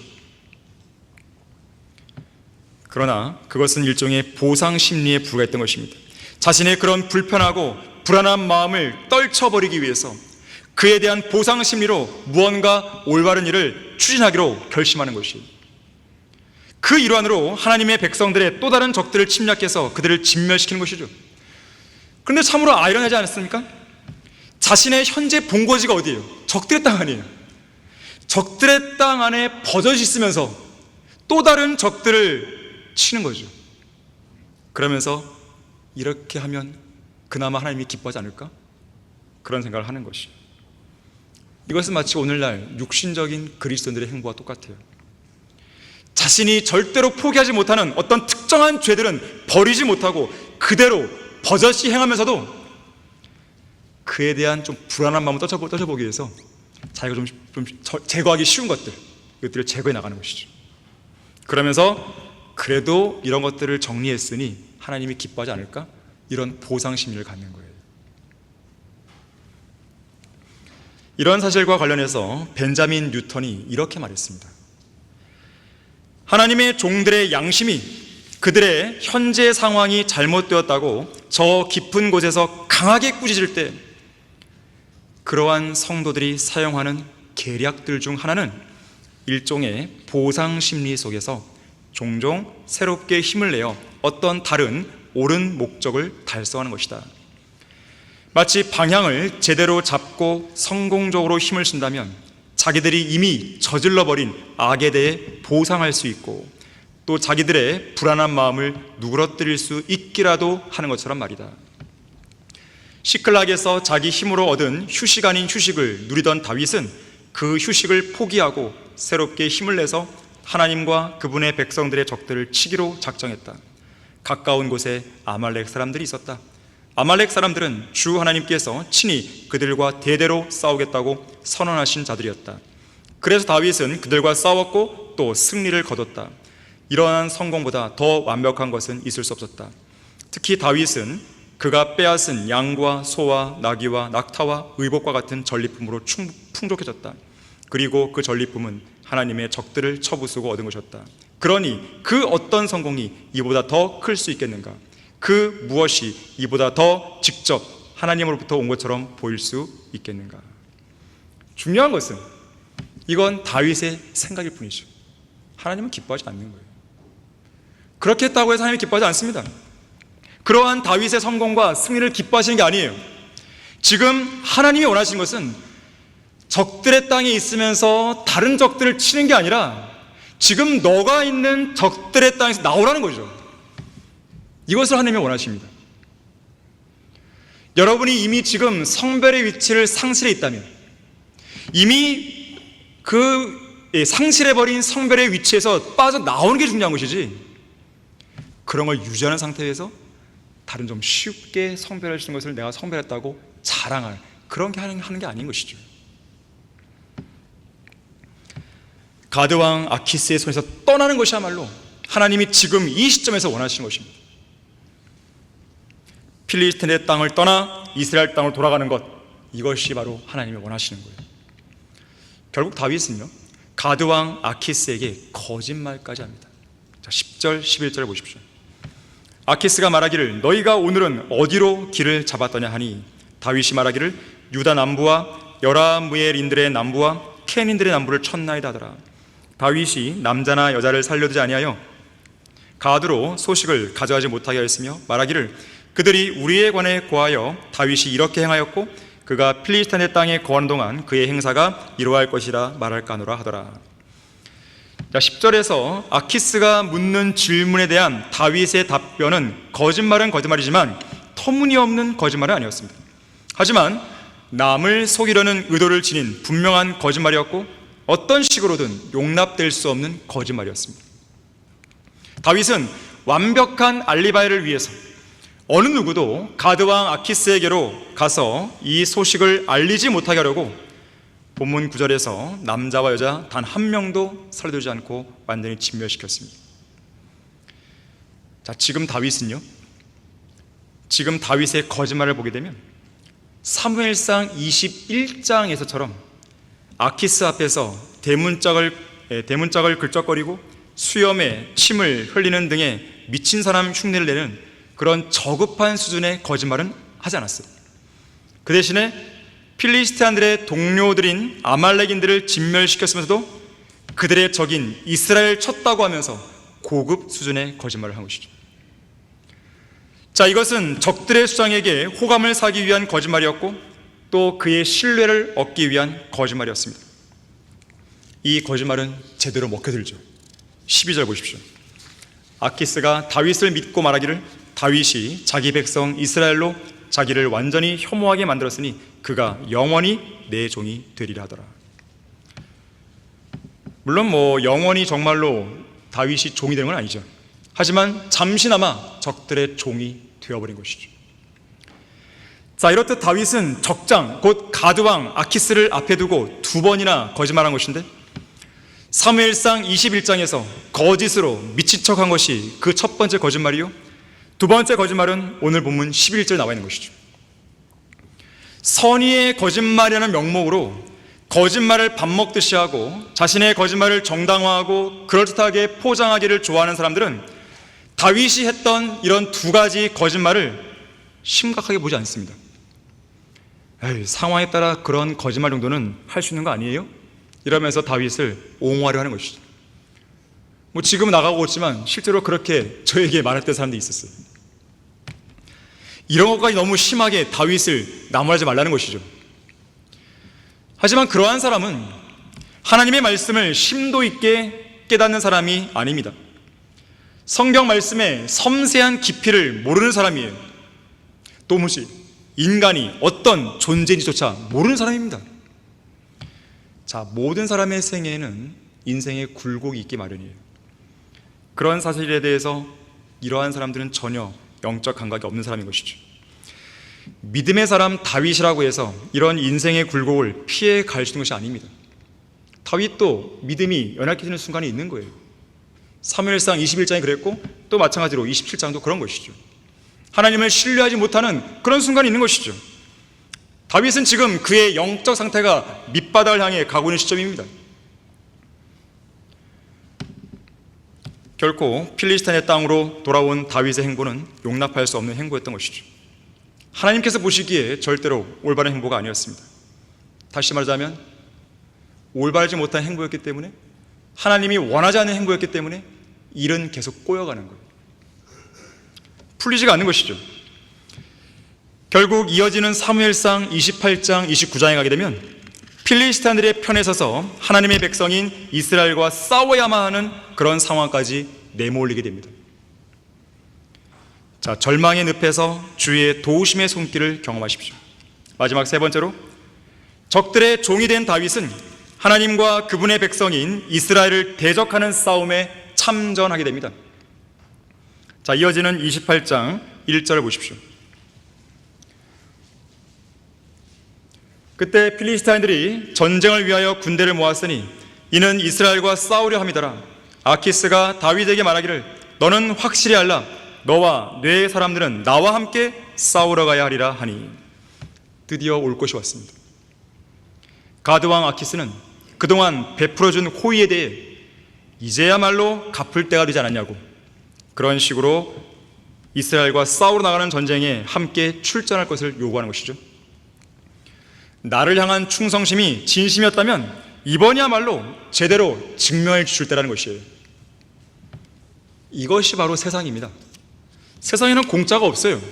A: 그러나 그것은 일종의 보상 심리에 불과했던 것입니다. 자신의 그런 불편하고 불안한 마음을 떨쳐버리기 위해서 그에 대한 보상 심리로 무언가 올바른 일을 추진하기로 결심하는 것이에요. 그 일환으로 하나님의 백성들의 또 다른 적들을 침략해서 그들을 진멸시키는 것이죠. 그런데 참으로 아이러니하지 않습니까? 자신의 현재 본거지가 어디예요? 적들의 땅 아니에요. 적들의 땅 안에 버젓이 있으면서 또 다른 적들을 치는 거죠. 그러면서 이렇게 하면 그나마 하나님이 기뻐하지 않을까? 그런 생각을 하는 것이에요. 이것은 마치 오늘날 육신적인 그리스도인들의 행보와 똑같아요. 자신이 절대로 포기하지 못하는 어떤 특정한 죄들은 버리지 못하고 그대로 버젓이 행하면서도 그에 대한 좀 불안한 마음을 떨쳐보기 위해서 자기가 좀 제거하기 쉬운 것들, 이것들을 제거해 나가는 것이죠. 그러면서 그래도 이런 것들을 정리했으니 하나님이 기뻐하지 않을까? 이런 보상 심리를 갖는 거예요. 이런 사실과 관련해서 벤자민 뉴턴이 이렇게 말했습니다. 하나님의 종들의 양심이 그들의 현재 상황이 잘못되었다고 저 깊은 곳에서 강하게 꾸짖을 때 그러한 성도들이 사용하는 계략들 중 하나는 일종의 보상 심리 속에서 종종 새롭게 힘을 내어 어떤 다른 옳은 목적을 달성하는 것이다. 마치 방향을 제대로 잡고 성공적으로 힘을 쓴다면 자기들이 이미 저질러버린 악에 대해 보상할 수 있고 또 자기들의 불안한 마음을 누그러뜨릴 수 있기라도 하는 것처럼 말이다. 시클락에서 자기 힘으로 얻은 휴식 아닌 휴식을 누리던 다윗은 그 휴식을 포기하고 새롭게 힘을 내서 하나님과 그분의 백성들의 적들을 치기로 작정했다. 가까운 곳에 아말렉 사람들이 있었다. 아말렉 사람들은 주 하나님께서 친히 그들과 대대로 싸우겠다고 선언하신 자들이었다. 그래서 다윗은 그들과 싸웠고 또 승리를 거뒀다. 이러한 성공보다 더 완벽한 것은 있을 수 없었다. 특히 다윗은 그가 빼앗은 양과 소와 나귀와 낙타와 의복과 같은 전리품으로 풍족해졌다. 그리고 그 전리품은 하나님의 적들을 쳐부수고 얻은 것이었다. 그러니 그 어떤 성공이 이보다 더 클 수 있겠는가? 그 무엇이 이보다 더 직접 하나님으로부터 온 것처럼 보일 수 있겠는가? 중요한 것은 이건 다윗의 생각일 뿐이죠. 하나님은 기뻐하지 않는 거예요. 그렇게 했다고 해서 하나님이 기뻐하지 않습니다. 그러한 다윗의 성공과 승리를 기뻐하시는 게 아니에요. 지금 하나님이 원하시는 것은 적들의 땅에 있으면서 다른 적들을 치는 게 아니라 지금 너가 있는 적들의 땅에서 나오라는 거죠. 이것을 하나님이 원하십니다. 여러분이 이미 지금 성별의 위치를 상실해 있다면, 이미 그 상실해버린 성별의 위치에서 빠져나오는 게 중요한 것이지, 그런 걸 유지하는 상태에서 다른 좀 쉽게 성별할 수 있는 것을 내가 성별했다고 자랑할 그런 게 하는 게 아닌 것이죠. 가드왕 아키스의 손에서 떠나는 것이야말로 하나님이 지금 이 시점에서 원하시는 것입니다. 필리스틴의 땅을 떠나 이스라엘 땅으로 돌아가는 것, 이것이 바로 하나님이 원하시는 거예요. 결국 다윗은요, 가드왕 아키스에게 거짓말까지 합니다. 자, 10절, 11절을 보십시오. 아키스가 말하기를 너희가 오늘은 어디로 길을 잡았더냐 하니 다윗이 말하기를 유다 남부와 여라무엘인들의 남부와 켄인들의 남부를 쳤나이다 하더라. 다윗이 남자나 여자를 살려두지 아니하여 가드로 소식을 가져가지 못하게 하였으며 말하기를 그들이 우리에 관해 고하여 다윗이 이렇게 행하였고 그가 필리스탄의 땅에 거하는 동안 그의 행사가 이러할 것이라 말할까 하노라 하더라. 자, 10절에서 아키스가 묻는 질문에 대한 다윗의 답변은 거짓말은 거짓말이지만 터무니없는 거짓말은 아니었습니다. 하지만 남을 속이려는 의도를 지닌 분명한 거짓말이었고 어떤 식으로든 용납될 수 없는 거짓말이었습니다. 다윗은 완벽한 알리바이를 위해서 어느 누구도 가드왕 아키스에게로 가서 이 소식을 알리지 못하게 하려고 본문 9절에서 남자와 여자 단 한 명도 살려두지 않고 완전히 진멸시켰습니다. 자, 지금 다윗은요, 지금 다윗의 거짓말을 보게 되면 사무엘상 21장에서처럼 아키스 앞에서 대문짝을 긁적거리고 수염에 침을 흘리는 등의 미친 사람 흉내를 내는 그런 저급한 수준의 거짓말은 하지 않았어요. 그 대신에 필리스티안들의 동료들인 아말렉인들을 진멸시켰으면서도 그들의 적인 이스라엘 쳤다고 하면서 고급 수준의 거짓말을 한 것이죠. 자, 이것은 적들의 수장에게 호감을 사기 위한 거짓말이었고 또 그의 신뢰를 얻기 위한 거짓말이었습니다. 이 거짓말은 제대로 먹혀들죠. 12절 보십시오. 아키스가 다윗을 믿고 말하기를 다윗이 자기 백성 이스라엘로 자기를 완전히 혐오하게 만들었으니 그가 영원히 내 종이 되리라 하더라. 물론 영원히 정말로 다윗이 종이 되는 건 아니죠. 하지만 잠시나마 적들의 종이 되어버린 것이죠. 자, 이렇듯 다윗은 적장 곧 가드왕 아키스를 앞에 두고 두 번이나 거짓말한 것인데 사무엘상 21장에서 거짓으로 미친 척한 것이 그 첫 번째 거짓말이요, 두 번째 거짓말은 오늘 본문 11절 나와 있는 것이죠. 선의의 거짓말이라는 명목으로 거짓말을 밥 먹듯이 하고 자신의 거짓말을 정당화하고 그럴듯하게 포장하기를 좋아하는 사람들은 다윗이 했던 이런 두 가지 거짓말을 심각하게 보지 않습니다. 상황에 따라 그런 거짓말 정도는 할 수 있는 거 아니에요? 이러면서 다윗을 옹호하려 하는 것이죠. 지금은 나가고 있지만 실제로 그렇게 저에게 말했던 사람들이 있었어요. 이런 것까지 너무 심하게 다윗을 나무라지 말라는 것이죠. 하지만 그러한 사람은 하나님의 말씀을 심도 있게 깨닫는 사람이 아닙니다. 성경 말씀의 섬세한 깊이를 모르는 사람이에요. 도무지 인간이 어떤 존재인지조차 모르는 사람입니다. 자, 모든 사람의 생애에는 인생의 굴곡이 있기 마련이에요. 그런 사실에 대해서 이러한 사람들은 전혀 영적 감각이 없는 사람인 것이죠. 믿음의 사람 다윗이라고 해서 이런 인생의 굴곡을 피해 갈 수 있는 것이 아닙니다. 다윗도 믿음이 연약해지는 순간이 있는 거예요. 사무엘상 21장이 그랬고 또 마찬가지로 27장도 그런 것이죠. 하나님을 신뢰하지 못하는 그런 순간이 있는 것이죠. 다윗은 지금 그의 영적 상태가 밑바닥을 향해 가고 있는 시점입니다. 결코 필리스타인의 땅으로 돌아온 다윗의 행보는 용납할 수 없는 행보였던 것이죠. 하나님께서 보시기에 절대로 올바른 행보가 아니었습니다. 다시 말하자면 올바르지 못한 행보였기 때문에, 하나님이 원하지 않는 행보였기 때문에 일은 계속 꼬여가는 거예요. 풀리지가 않는 것이죠. 결국 이어지는 사무엘상 28장 29장에 가게 되면 필리스타인들의 편에 서서 하나님의 백성인 이스라엘과 싸워야만 하는 그런 상황까지 내몰리게 됩니다. 자, 절망의 늪에서 주의 도우심의 손길을 경험하십시오. 마지막 세 번째로, 적들의 종이 된 다윗은 하나님과 그분의 백성인 이스라엘을 대적하는 싸움에 참전하게 됩니다. 자, 이어지는 28장 1절을 보십시오. 그때 필리스타인들이 전쟁을 위하여 군대를 모았으니 이는 이스라엘과 싸우려 함이더라. 아키스가 다윗에게 말하기를 너는 확실히 알라. 너와 네 사람들은 나와 함께 싸우러 가야 하리라 하니, 드디어 올 것이 왔습니다. 가드왕 아키스는 그동안 베풀어준 호의에 대해 이제야말로 갚을 때가 되지 않았냐고, 그런 식으로 이스라엘과 싸우러 나가는 전쟁에 함께 출전할 것을 요구하는 것이죠. 나를 향한 충성심이 진심이었다면 이번이야말로 제대로 증명해 주실 때라는 것이에요. 이것이 바로 세상입니다. 세상에는 공짜가 없어요.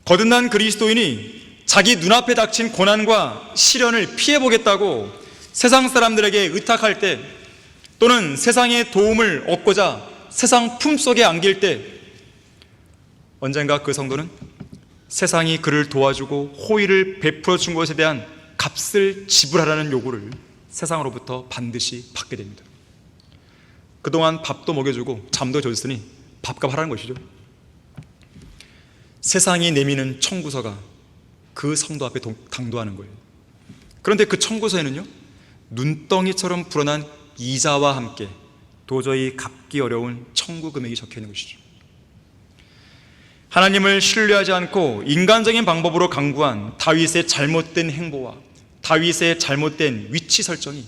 A: 거듭난 그리스도인이 자기 눈앞에 닥친 고난과 시련을 피해보겠다고 세상 사람들에게 의탁할 때, 또는 세상의 도움을 얻고자 세상 품속에 안길 때, 언젠가 그 성도는 세상이 그를 도와주고 호의를 베풀어 준 것에 대한 값을 지불하라는 요구를 세상으로부터 반드시 받게 됩니다. 그동안 밥도 먹여주고 잠도 줬으니 밥값 하라는 것이죠. 세상이 내미는 청구서가 그 성도 앞에 당도하는 거예요. 그런데 그 청구서에는요, 눈덩이처럼 불어난 이자와 함께 도저히 갚기 어려운 청구 금액이 적혀 있는 것이죠. 하나님을 신뢰하지 않고 인간적인 방법으로 강구한 다윗의 잘못된 행보와 다윗의 잘못된 위치 설정이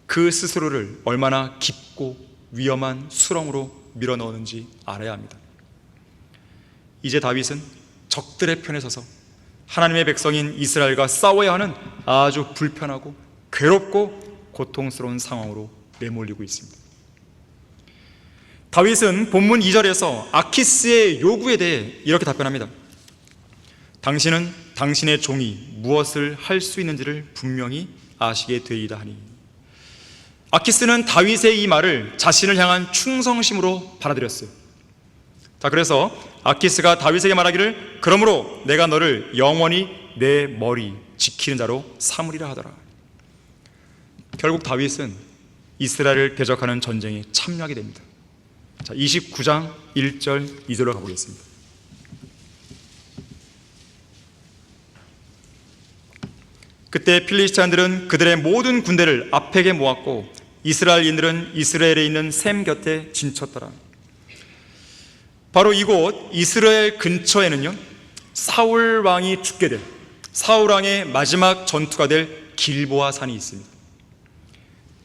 A: 그 스스로를 얼마나 깊고 위험한 수렁으로 밀어넣었는지 알아야 합니다. 이제 다윗은 적들의 편에 서서 하나님의 백성인 이스라엘과 싸워야 하는 아주 불편하고 괴롭고 고통스러운 상황으로 내몰리고 있습니다. 다윗은 본문 2절에서 아키스의 요구에 대해 이렇게 답변합니다. 당신은 당신의 종이 무엇을 할 수 있는지를 분명히 아시게 되리이다 하니. 아키스는 다윗의 이 말을 자신을 향한 충성심으로 받아들였어요. 자, 그래서 아키스가 다윗에게 말하기를 그러므로 내가 너를 영원히 내 머리 지키는 자로 삼으리라 하더라. 결국 다윗은 이스라엘을 대적하는 전쟁에 참여하게 됩니다. 자, 29장 1절 2절로 가보겠습니다. 그때 필리스티안들은 그들의 모든 군대를 아펙에 모았고 이스라엘인들은 이스라엘에 있는 셈 곁에 진쳤더라. 바로 이곳 이스라엘 근처에는요, 사울 왕이 죽게 될, 사울 왕의 마지막 전투가 될 길보아 산이 있습니다.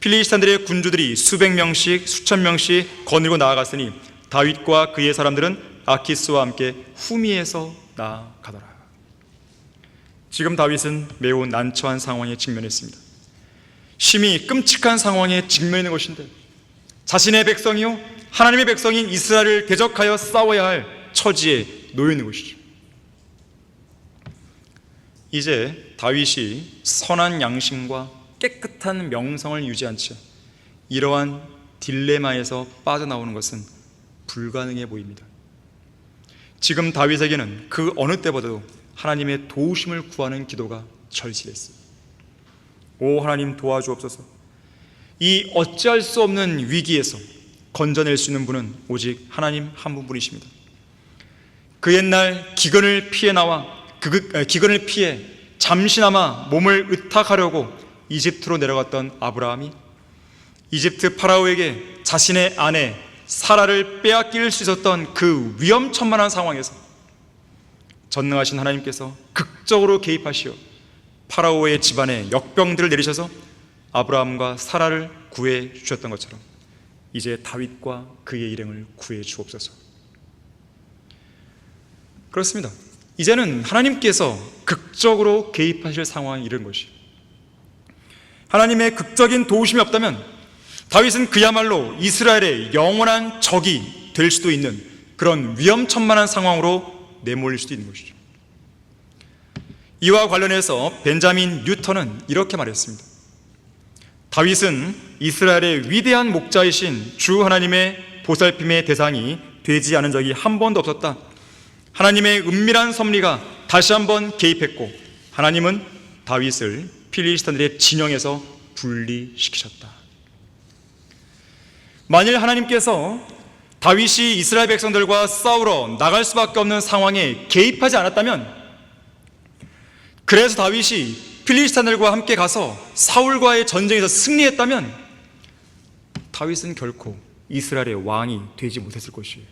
A: 필리스티안들의 군주들이 수백 명씩 수천 명씩 거느리고 나아갔으니 다윗과 그의 사람들은 아키스와 함께 후미에서 나아가더라. 지금 다윗은 매우 난처한 상황에 직면했습니다. 심히 끔찍한 상황에 직면해 있는 것인데 자신의 백성이요, 하나님의 백성인 이스라엘을 대적하여 싸워야 할 처지에 놓여 있는 것이죠. 이제 다윗이 선한 양심과 깨끗한 명성을 유지한 채 이러한 딜레마에서 빠져나오는 것은 불가능해 보입니다. 지금 다윗에게는 그 어느 때보다도 하나님의 도우심을 구하는 기도가 절실했어요. 오 하나님, 도와주옵소서. 이 어찌할 수 없는 위기에서 건져낼 수 있는 분은 오직 하나님 한 분뿐이십니다. 그 옛날 기근을 피해 나와 기근을 피해 잠시나마 몸을 의탁하려고 이집트로 내려갔던 아브라함이 이집트 파라오에게 자신의 아내 사라를 빼앗길 수 있었던 그 위험천만한 상황에서 전능하신 하나님께서 극적으로 개입하시어 파라오의 집안에 역병들을 내리셔서 아브라함과 사라를 구해 주셨던 것처럼 이제 다윗과 그의 일행을 구해 주옵소서. 그렇습니다. 이제는 하나님께서 극적으로 개입하실 상황에 이른 것이, 하나님의 극적인 도우심이 없다면 다윗은 그야말로 이스라엘의 영원한 적이 될 수도 있는 그런 위험천만한 상황으로 내몰릴 수도 있는 것이죠. 이와 관련해서 벤자민 뉴턴은 이렇게 말했습니다. 다윗은 이스라엘의 위대한 목자이신 주 하나님의 보살핌의 대상이 되지 않은 적이 한 번도 없었다. 하나님의 은밀한 섭리가 다시 한번 개입했고 하나님은 다윗을 필리스티안들의 진영에서 분리시키셨다. 만일 하나님께서 다윗이 이스라엘 백성들과 싸우러 나갈 수밖에 없는 상황에 개입하지 않았다면, 그래서 다윗이 필리스티안들과 함께 가서 사울과의 전쟁에서 승리했다면 다윗은 결코 이스라엘의 왕이 되지 못했을 것이에요.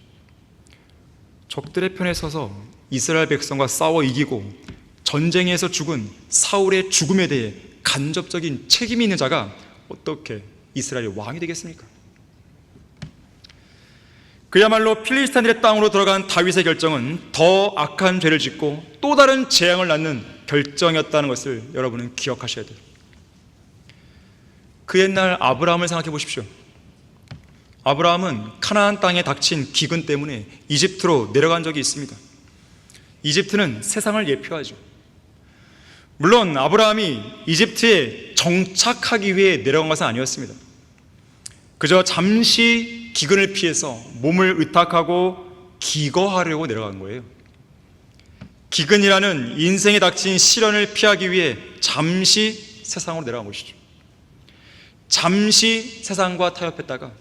A: 적들의 편에 서서 이스라엘 백성과 싸워 이기고 전쟁에서 죽은 사울의 죽음에 대해 간접적인 책임이 있는 자가 어떻게 이스라엘의 왕이 되겠습니까? 그야말로 필리스티안들의 땅으로 들어간 다윗의 결정은 더 악한 죄를 짓고 또 다른 재앙을 낳는 결정이었다는 것을 여러분은 기억하셔야 돼요. 그 옛날 아브라함을 생각해 보십시오. 아브라함은 카나안 땅에 닥친 기근 때문에 이집트로 내려간 적이 있습니다. 이집트는 세상을 예표하죠. 물론 아브라함이 이집트에 정착하기 위해 내려간 것은 아니었습니다. 그저 잠시 기근을 피해서 몸을 의탁하고 기거하려고 내려간 거예요. 기근이라는 인생에 닥친 시련을 피하기 위해 잠시 세상으로 내려간 것이죠. 잠시 세상과 타협했다가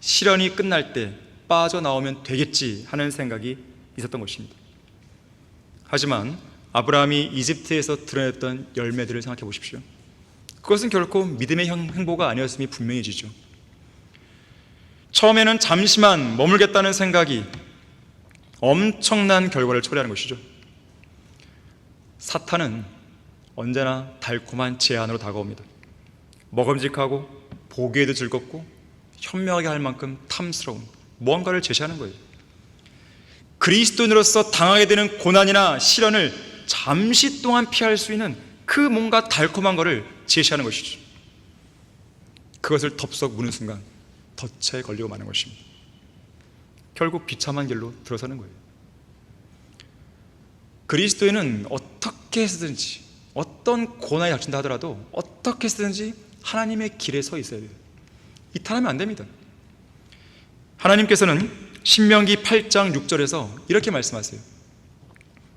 A: 시련이 끝날 때 빠져나오면 되겠지 하는 생각이 있었던 것입니다. 하지만 아브라함이 이집트에서 드러냈던 열매들을 생각해 보십시오. 그것은 결코 믿음의 행보가 아니었음이 분명해지죠. 처음에는 잠시만 머물겠다는 생각이 엄청난 결과를 초래하는 것이죠. 사탄은 언제나 달콤한 제안으로 다가옵니다. 먹음직하고 보기에도 즐겁고 현명하게 할 만큼 탐스러운 무언가를 제시하는 거예요. 그리스도인으로서 당하게 되는 고난이나 시련을 잠시 동안 피할 수 있는 그 뭔가 달콤한 것을 제시하는 것이죠. 그것을 덥석 무는 순간 덫에 걸리고 마는 것입니다. 결국 비참한 길로 들어서는 거예요. 그리스도인은 어떻게 해서든지, 어떤 고난이 닥친다 하더라도 어떻게 해서든지 하나님의 길에 서 있어야 돼요. 이탈하면 안 됩니다. 하나님께서는 신명기 8장 6절에서 이렇게 말씀하세요.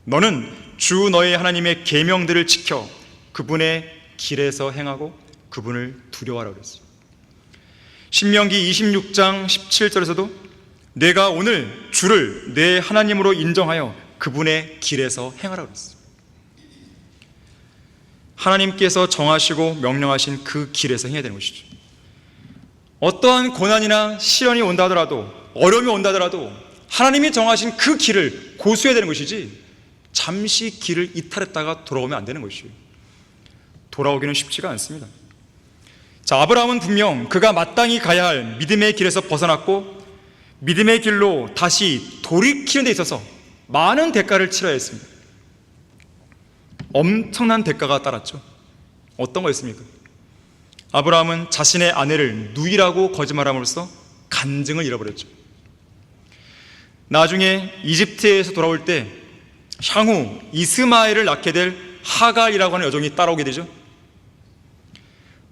A: 너는 주 너의 하나님의 계명들을 지켜 그분의 길에서 행하고 그분을 두려워하라고 그랬어요. 신명기 26장 17절에서도 내가 오늘 주를 내 하나님으로 인정하여 그분의 길에서 행하라고 그랬어요. 하나님께서 정하시고 명령하신 그 길에서 행해야 되는 것이죠. 어떠한 고난이나 시련이 온다 하더라도, 어려움이 온다 하더라도 하나님이 정하신 그 길을 고수해야 되는 것이지 잠시 길을 이탈했다가 돌아오면 안 되는 것이에요. 돌아오기는 쉽지가 않습니다. 자, 아브라함은 분명 그가 마땅히 가야 할 믿음의 길에서 벗어났고 믿음의 길로 다시 돌이키는 데 있어서 많은 대가를 치러야 했습니다. 엄청난 대가가 따랐죠. 어떤 거였습니까? 아브라함은 자신의 아내를 누이라고 거짓말함으로써 간증을 잃어버렸죠. 나중에 이집트에서 돌아올 때 향후 이스마엘을 낳게 될 하갈이라고 하는 여종이 따라오게 되죠.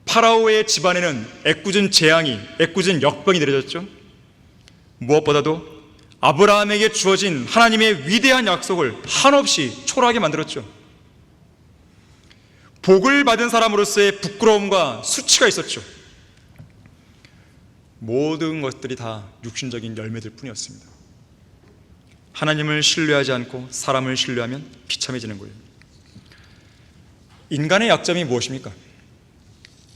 A: 파라오의 집안에는 애꿎은 재앙이, 애꿎은 역병이 내려졌죠. 무엇보다도 아브라함에게 주어진 하나님의 위대한 약속을 한없이 초라하게 만들었죠. 복을 받은 사람으로서의 부끄러움과 수치가 있었죠. 모든 것들이 다 육신적인 열매들 뿐이었습니다. 하나님을 신뢰하지 않고 사람을 신뢰하면 비참해지는 거예요. 인간의 약점이 무엇입니까?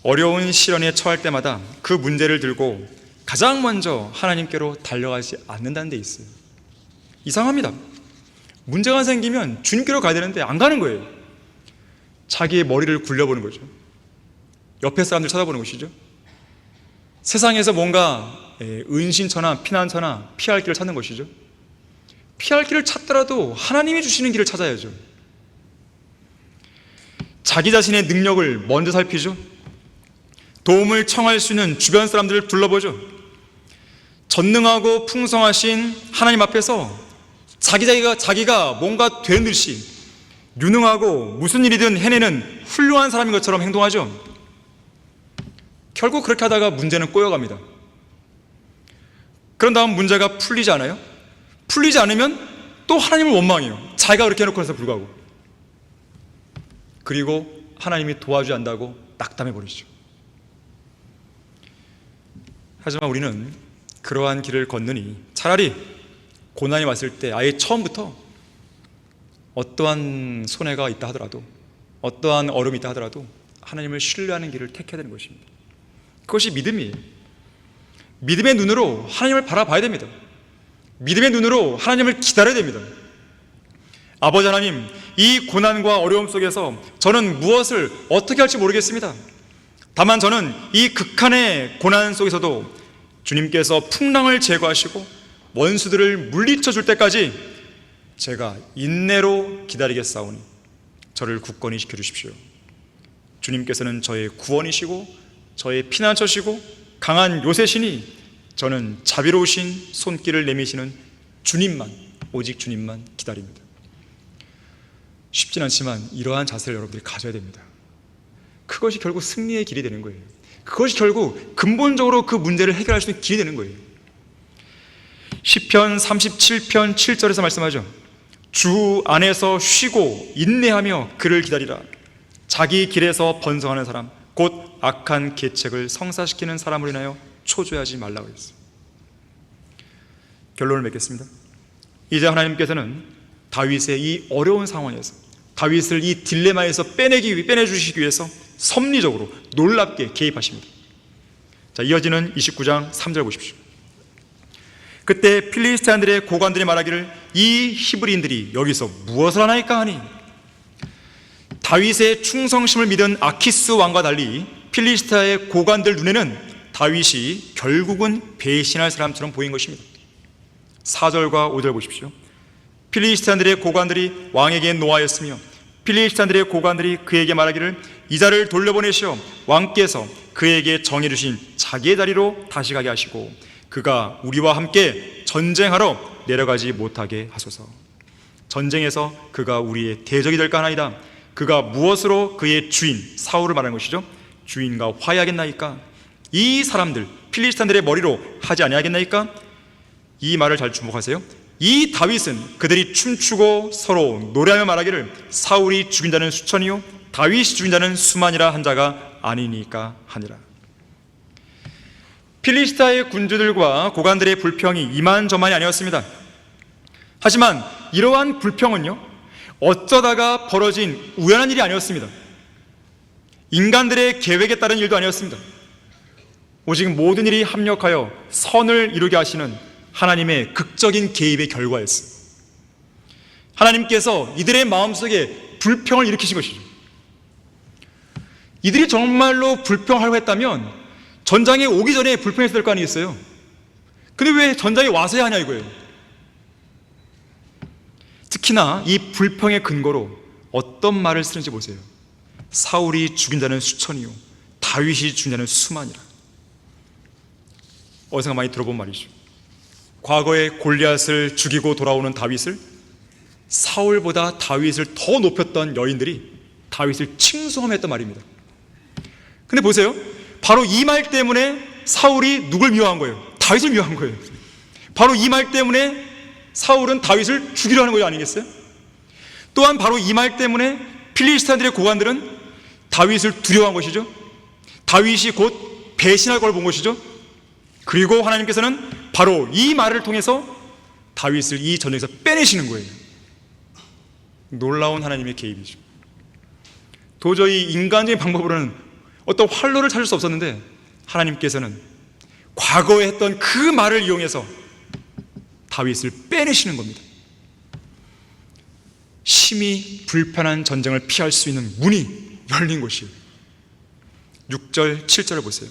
A: 어려운 시련에 처할 때마다 그 문제를 들고 가장 먼저 하나님께로 달려가지 않는다는 데 있어요. 이상합니다. 문제가 생기면 주님께로 가야 되는데 안 가는 거예요. 자기의 머리를 굴려보는 거죠. 옆에 사람들 쳐다보는 것이죠. 세상에서 뭔가 은신처나 피난처나 피할 길을 찾는 것이죠. 피할 길을 찾더라도 하나님이 주시는 길을 찾아야죠. 자기 자신의 능력을 먼저 살피죠. 도움을 청할 수 있는 주변 사람들을 둘러보죠. 전능하고 풍성하신 하나님 앞에서 자기가 뭔가 된 듯이 유능하고 무슨 일이든 해내는 훌륭한 사람인 것처럼 행동하죠. 결국 그렇게 하다가 문제는 꼬여갑니다. 그런 다음 문제가 풀리지 않아요? 풀리지 않으면 또 하나님을 원망해요. 자기가 그렇게 해놓고 해서 불구하고. 그리고 하나님이 도와주지 않는다고 낙담해버리죠. 하지만 우리는 그러한 길을 걷느니 차라리 고난이 왔을 때 아예 처음부터 어떠한 손해가 있다 하더라도, 어떠한 어려움이 있다 하더라도 하나님을 신뢰하는 길을 택해야 되는 것입니다. 그것이 믿음이에요. 믿음의 눈으로 하나님을 바라봐야 됩니다. 믿음의 눈으로 하나님을 기다려야 됩니다. 아버지 하나님, 이 고난과 어려움 속에서 저는 무엇을 어떻게 할지 모르겠습니다. 다만 저는 이 극한의 고난 속에서도 주님께서 풍랑을 제거하시고 원수들을 물리쳐 줄 때까지 제가 인내로 기다리겠사오니 저를 굳건히 지켜주십시오. 주님께서는 저의 구원이시고 저의 피난처시고 강한 요새시니 저는 자비로우신 손길을 내미시는 주님만, 오직 주님만 기다립니다. 쉽진 않지만 이러한 자세를 여러분들이 가져야 됩니다. 그것이 결국 승리의 길이 되는 거예요. 그것이 결국 근본적으로 그 문제를 해결할 수 있는 길이 되는 거예요. 시편 37편 7절에서 말씀하죠. 주 안에서 쉬고 인내하며 그를 기다리라. 자기 길에서 번성하는 사람, 곧 악한 계책을 성사시키는 사람을 인하여 초조하지 말라고 했어요. 결론을 맺겠습니다. 이제 하나님께서는 다윗의 이 어려운 상황에서, 다윗을 이 딜레마에서 빼내주시기 위해서 섭리적으로 놀랍게 개입하십니다. 자, 이어지는 29장 3절 보십시오. 그때 필리스티안들의 고관들이 말하기를 이 히브리인들이 여기서 무엇을 하나이까 하니, 다윗의 충성심을 믿은 아키스 왕과 달리 필리스티아의 고관들 눈에는 다윗이 결국은 배신할 사람처럼 보인 것입니다. 4절과 5절 보십시오. 필리스티안들의 고관들이 왕에게 노하였으며 필리스티안들의 고관들이 그에게 말하기를 이 자를 돌려보내시어 왕께서 그에게 정해 주신 자기의 자리로 다시 가게 하시고 그가 우리와 함께 전쟁하러 내려가지 못하게 하소서. 전쟁에서 그가 우리의 대적이 될까 하나이다. 그가 무엇으로 그의 주인 사울을 말하는 것이죠. 주인과 화해하겠나이까? 이 사람들 필리스탄들의 머리로 하지 아니하겠나이까? 이 말을 잘 주목하세요. 이 다윗은 그들이 춤추고 서로 노래하며 말하기를 사울이 죽인 자는 수천이요 다윗이 죽인 자는 수만이라 한 자가 아니니까 하니라. 필리스타의 군주들과 고관들의 불평이 이만저만이 아니었습니다. 하지만 이러한 불평은요, 어쩌다가 벌어진 우연한 일이 아니었습니다. 인간들의 계획에 따른 일도 아니었습니다. 오직 모든 일이 합력하여 선을 이루게 하시는 하나님의 극적인 개입의 결과였습니다. 하나님께서 이들의 마음속에 불평을 일으키신 것이죠. 이들이 정말로 불평하려고 했다면 전장에 오기 전에 불평했을 거 아니겠어요? 근데 왜 전장에 와서야 하냐 이거예요. 특히나 이 불평의 근거로 어떤 말을 쓰는지 보세요. 사울이 죽인 자는 수천이요 다윗이 죽인 자는 수만이라. 어디서 많이 들어본 말이죠. 과거에 골리앗을 죽이고 돌아오는 다윗을 사울보다 다윗을 더 높였던 여인들이 다윗을 칭송하며 말입니다. 근데 보세요. 바로 이 말 때문에 사울이 누굴 미워한 거예요? 다윗을 미워한 거예요. 바로 이 말 때문에 사울은 다윗을 죽이려 하는 거 아니겠어요? 또한 바로 이 말 때문에 필리스탄들의 고관들은 다윗을 두려워한 것이죠. 다윗이 곧 배신할 걸 본 것이죠. 그리고 하나님께서는 바로 이 말을 통해서 다윗을 이 전쟁에서 빼내시는 거예요. 놀라운 하나님의 개입이죠. 도저히 인간적인 방법으로는 어떤 활로를 찾을 수 없었는데 하나님께서는 과거에 했던 그 말을 이용해서 다윗을 빼내시는 겁니다. 심히 불편한 전쟁을 피할 수 있는 문이 열린 곳이에요. 6절, 7절을 보세요.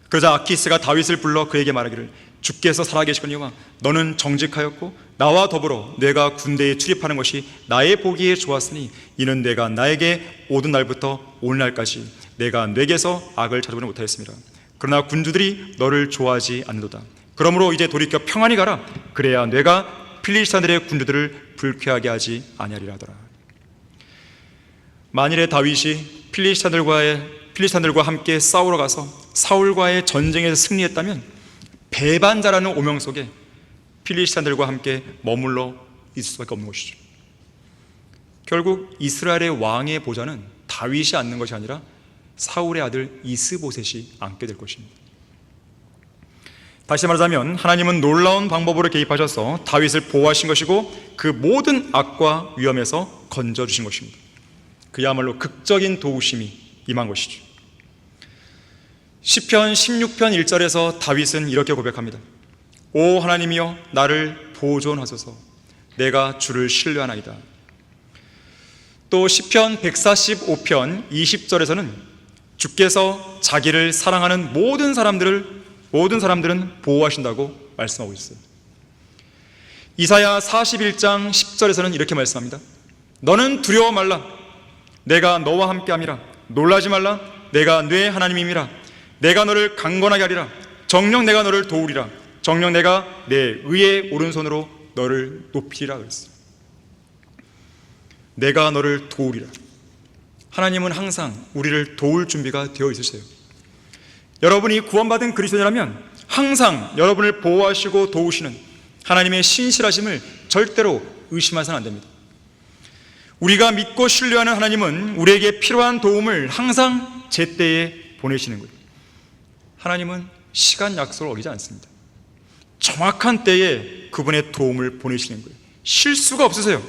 A: 그러자 아키스가 다윗을 불러 그에게 말하기를 주께서 살아계시거니와 너는 정직하였고 나와 더불어 내가 군대에 출입하는 것이 나의 보기에 좋았으니 이는 내가 나에게 오던 날부터 오늘날까지 내가 내게서 악을 찾아보지 못하였습니다. 그러나 군주들이 너를 좋아하지 않는도다. 그러므로 이제 돌이켜 평안히 가라. 그래야 내가 필리스탄들의 군주들을 불쾌하게 하지 아니하리라 하더라. 만일에 다윗이 필리스탄들과 함께 싸우러 가서 사울과의 전쟁에서 승리했다면 배반자라는 오명 속에 필리스탄들과 함께 머물러 있을 수밖에 없는 것이죠. 결국 이스라엘의 왕의 보좌는 다윗이 앉는 것이 아니라 사울의 아들 이스보셋이 앉게 될 것입니다. 다시 말하자면 하나님은 놀라운 방법으로 개입하셔서 다윗을 보호하신 것이고 그 모든 악과 위험에서 건져주신 것입니다. 그야말로 극적인 도우심이 임한 것이죠. 시편 16편 1절에서 다윗은 이렇게 고백합니다. 오 하나님이여 나를 보존하소서 내가 주를 신뢰하나이다. 또 시편 145편 20절에서는 주께서 자기를 사랑하는 모든 사람들은 보호하신다고 말씀하고 있어요. 이사야 41장 10절에서는 이렇게 말씀합니다. 너는 두려워 말라 내가 너와 함께함이라. 놀라지 말라 내가 네 하나님임이라. 내가 너를 강건하게 하리라. 정녕 내가 너를 도우리라. 정녕 내가 내 의의 오른손으로 너를 높이리라 그랬어요. 내가 너를 도우리라. 하나님은 항상 우리를 도울 준비가 되어 있으세요. 여러분이 구원받은 그리스도인이라면 항상 여러분을 보호하시고 도우시는 하나님의 신실하심을 절대로 의심하서는 안 됩니다. 우리가 믿고 신뢰하는 하나님은 우리에게 필요한 도움을 항상 제때에 보내시는 거예요. 하나님은 시간 약속을 어기지 않습니다. 정확한 때에 그분의 도움을 보내시는 거예요. 실수가 없으세요.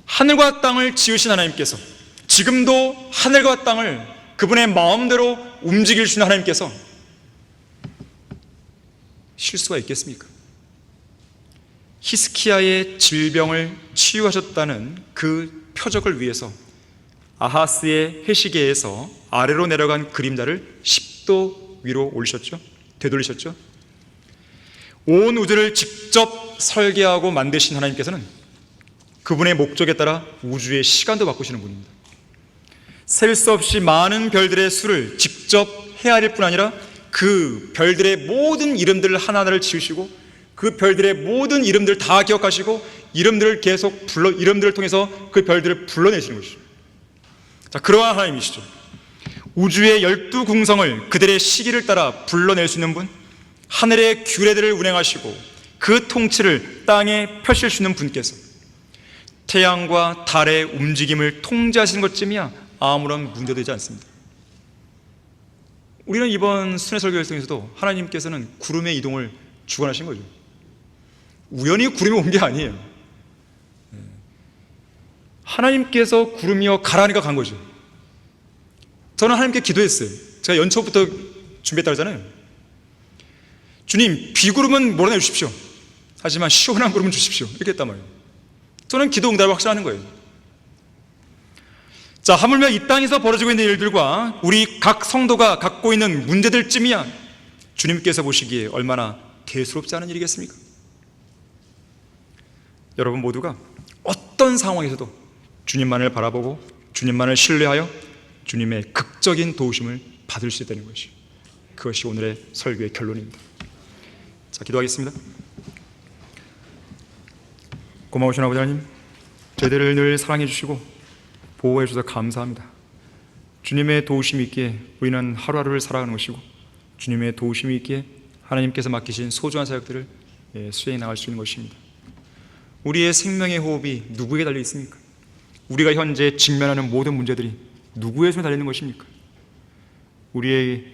A: 하늘과 땅을 지으신 하나님께서 지금도 하늘과 땅을 그분의 마음대로 움직일 수 있는 하나님께서 실수가 있겠습니까? 히스키야의 질병을 치유하셨다는 그 표적을 위해서 아하스의 회시계에서 아래로 내려간 그림자를 10도 위로 올리셨죠? 되돌리셨죠? 온 우주를 직접 설계하고 만드신 하나님께서는 그분의 목적에 따라 우주의 시간도 바꾸시는 분입니다. 셀 수 없이 많은 별들의 수를 직접 헤아릴 뿐 아니라 그 별들의 모든 이름들을 하나하나를 지으시고 그 별들의 모든 이름들을 다 기억하시고 이름들을 통해서 그 별들을 불러내시는 것이죠. 자, 그러한 하나님이시죠. 우주의 12궁성을 그들의 시기를 따라 불러낼 수 있는 분, 하늘의 규례들을 운행하시고 그 통치를 땅에 펼칠 수 있는 분께서 태양과 달의 움직임을 통제하시는 것쯤이야 아무런 문제되지 않습니다. 우리는 이번 순회 설교에서도 하나님께서는 구름의 이동을 주관하신 거죠. 우연히 구름이 온 게 아니에요. 하나님께서 구름이여 가라니까 간 거죠. 저는 하나님께 기도했어요. 제가 연초부터 준비했다 그러잖아요. 주님, 비구름은 몰아내 주십시오. 하지만 시원한 구름은 주십시오. 이렇게 했단 말이에요. 저는 기도 응답을 확신하는 거예요. 자, 하물며 이 땅에서 벌어지고 있는 일들과 우리 각 성도가 갖고 있는 문제들쯤이야 주님께서 보시기에 얼마나 대수롭지 않은 일이겠습니까? 여러분 모두가 어떤 상황에서도 주님만을 바라보고 주님만을 신뢰하여 주님의 극적인 도우심을 받을 수 있다는 것이, 그것이 오늘의 설교의 결론입니다. 자, 기도하겠습니다. 고마우신 아버지 하나님, 저희들을 늘 사랑해 주시고 보호해 주셔서 감사합니다. 주님의 도우심이 있기에 우리는 하루하루를 살아가는 것이고, 주님의 도우심이 있기에 하나님께서 맡기신 소중한 사역들을 수행해 나갈 수 있는 것입니다. 우리의 생명의 호흡이 누구에게 달려 있습니까? 우리가 현재 직면하는 모든 문제들이 누구의 손에 달려 있는 것입니까? 우리의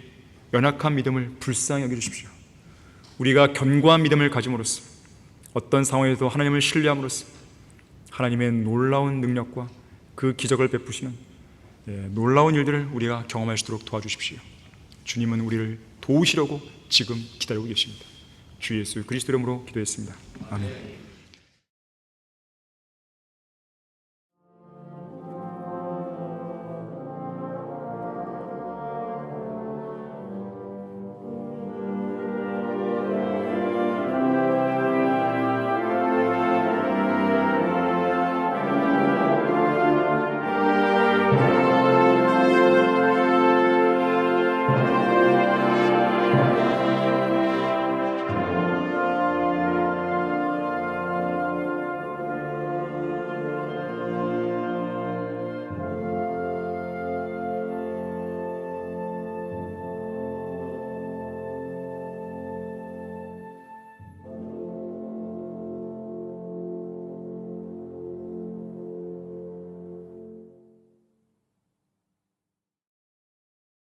A: 연약한 믿음을 불쌍히 여겨주십시오. 우리가 견고한 믿음을 가짐으로써 어떤 상황에도 하나님을 신뢰함으로써 하나님의 놀라운 능력과 그 기적을 베푸시는 놀라운 일들을 우리가 경험할 수 있도록 도와주십시오. 주님은 우리를 도우시려고 지금 기다리고 계십니다. 주 예수 그리스도 이름으로 기도했습니다. 아멘.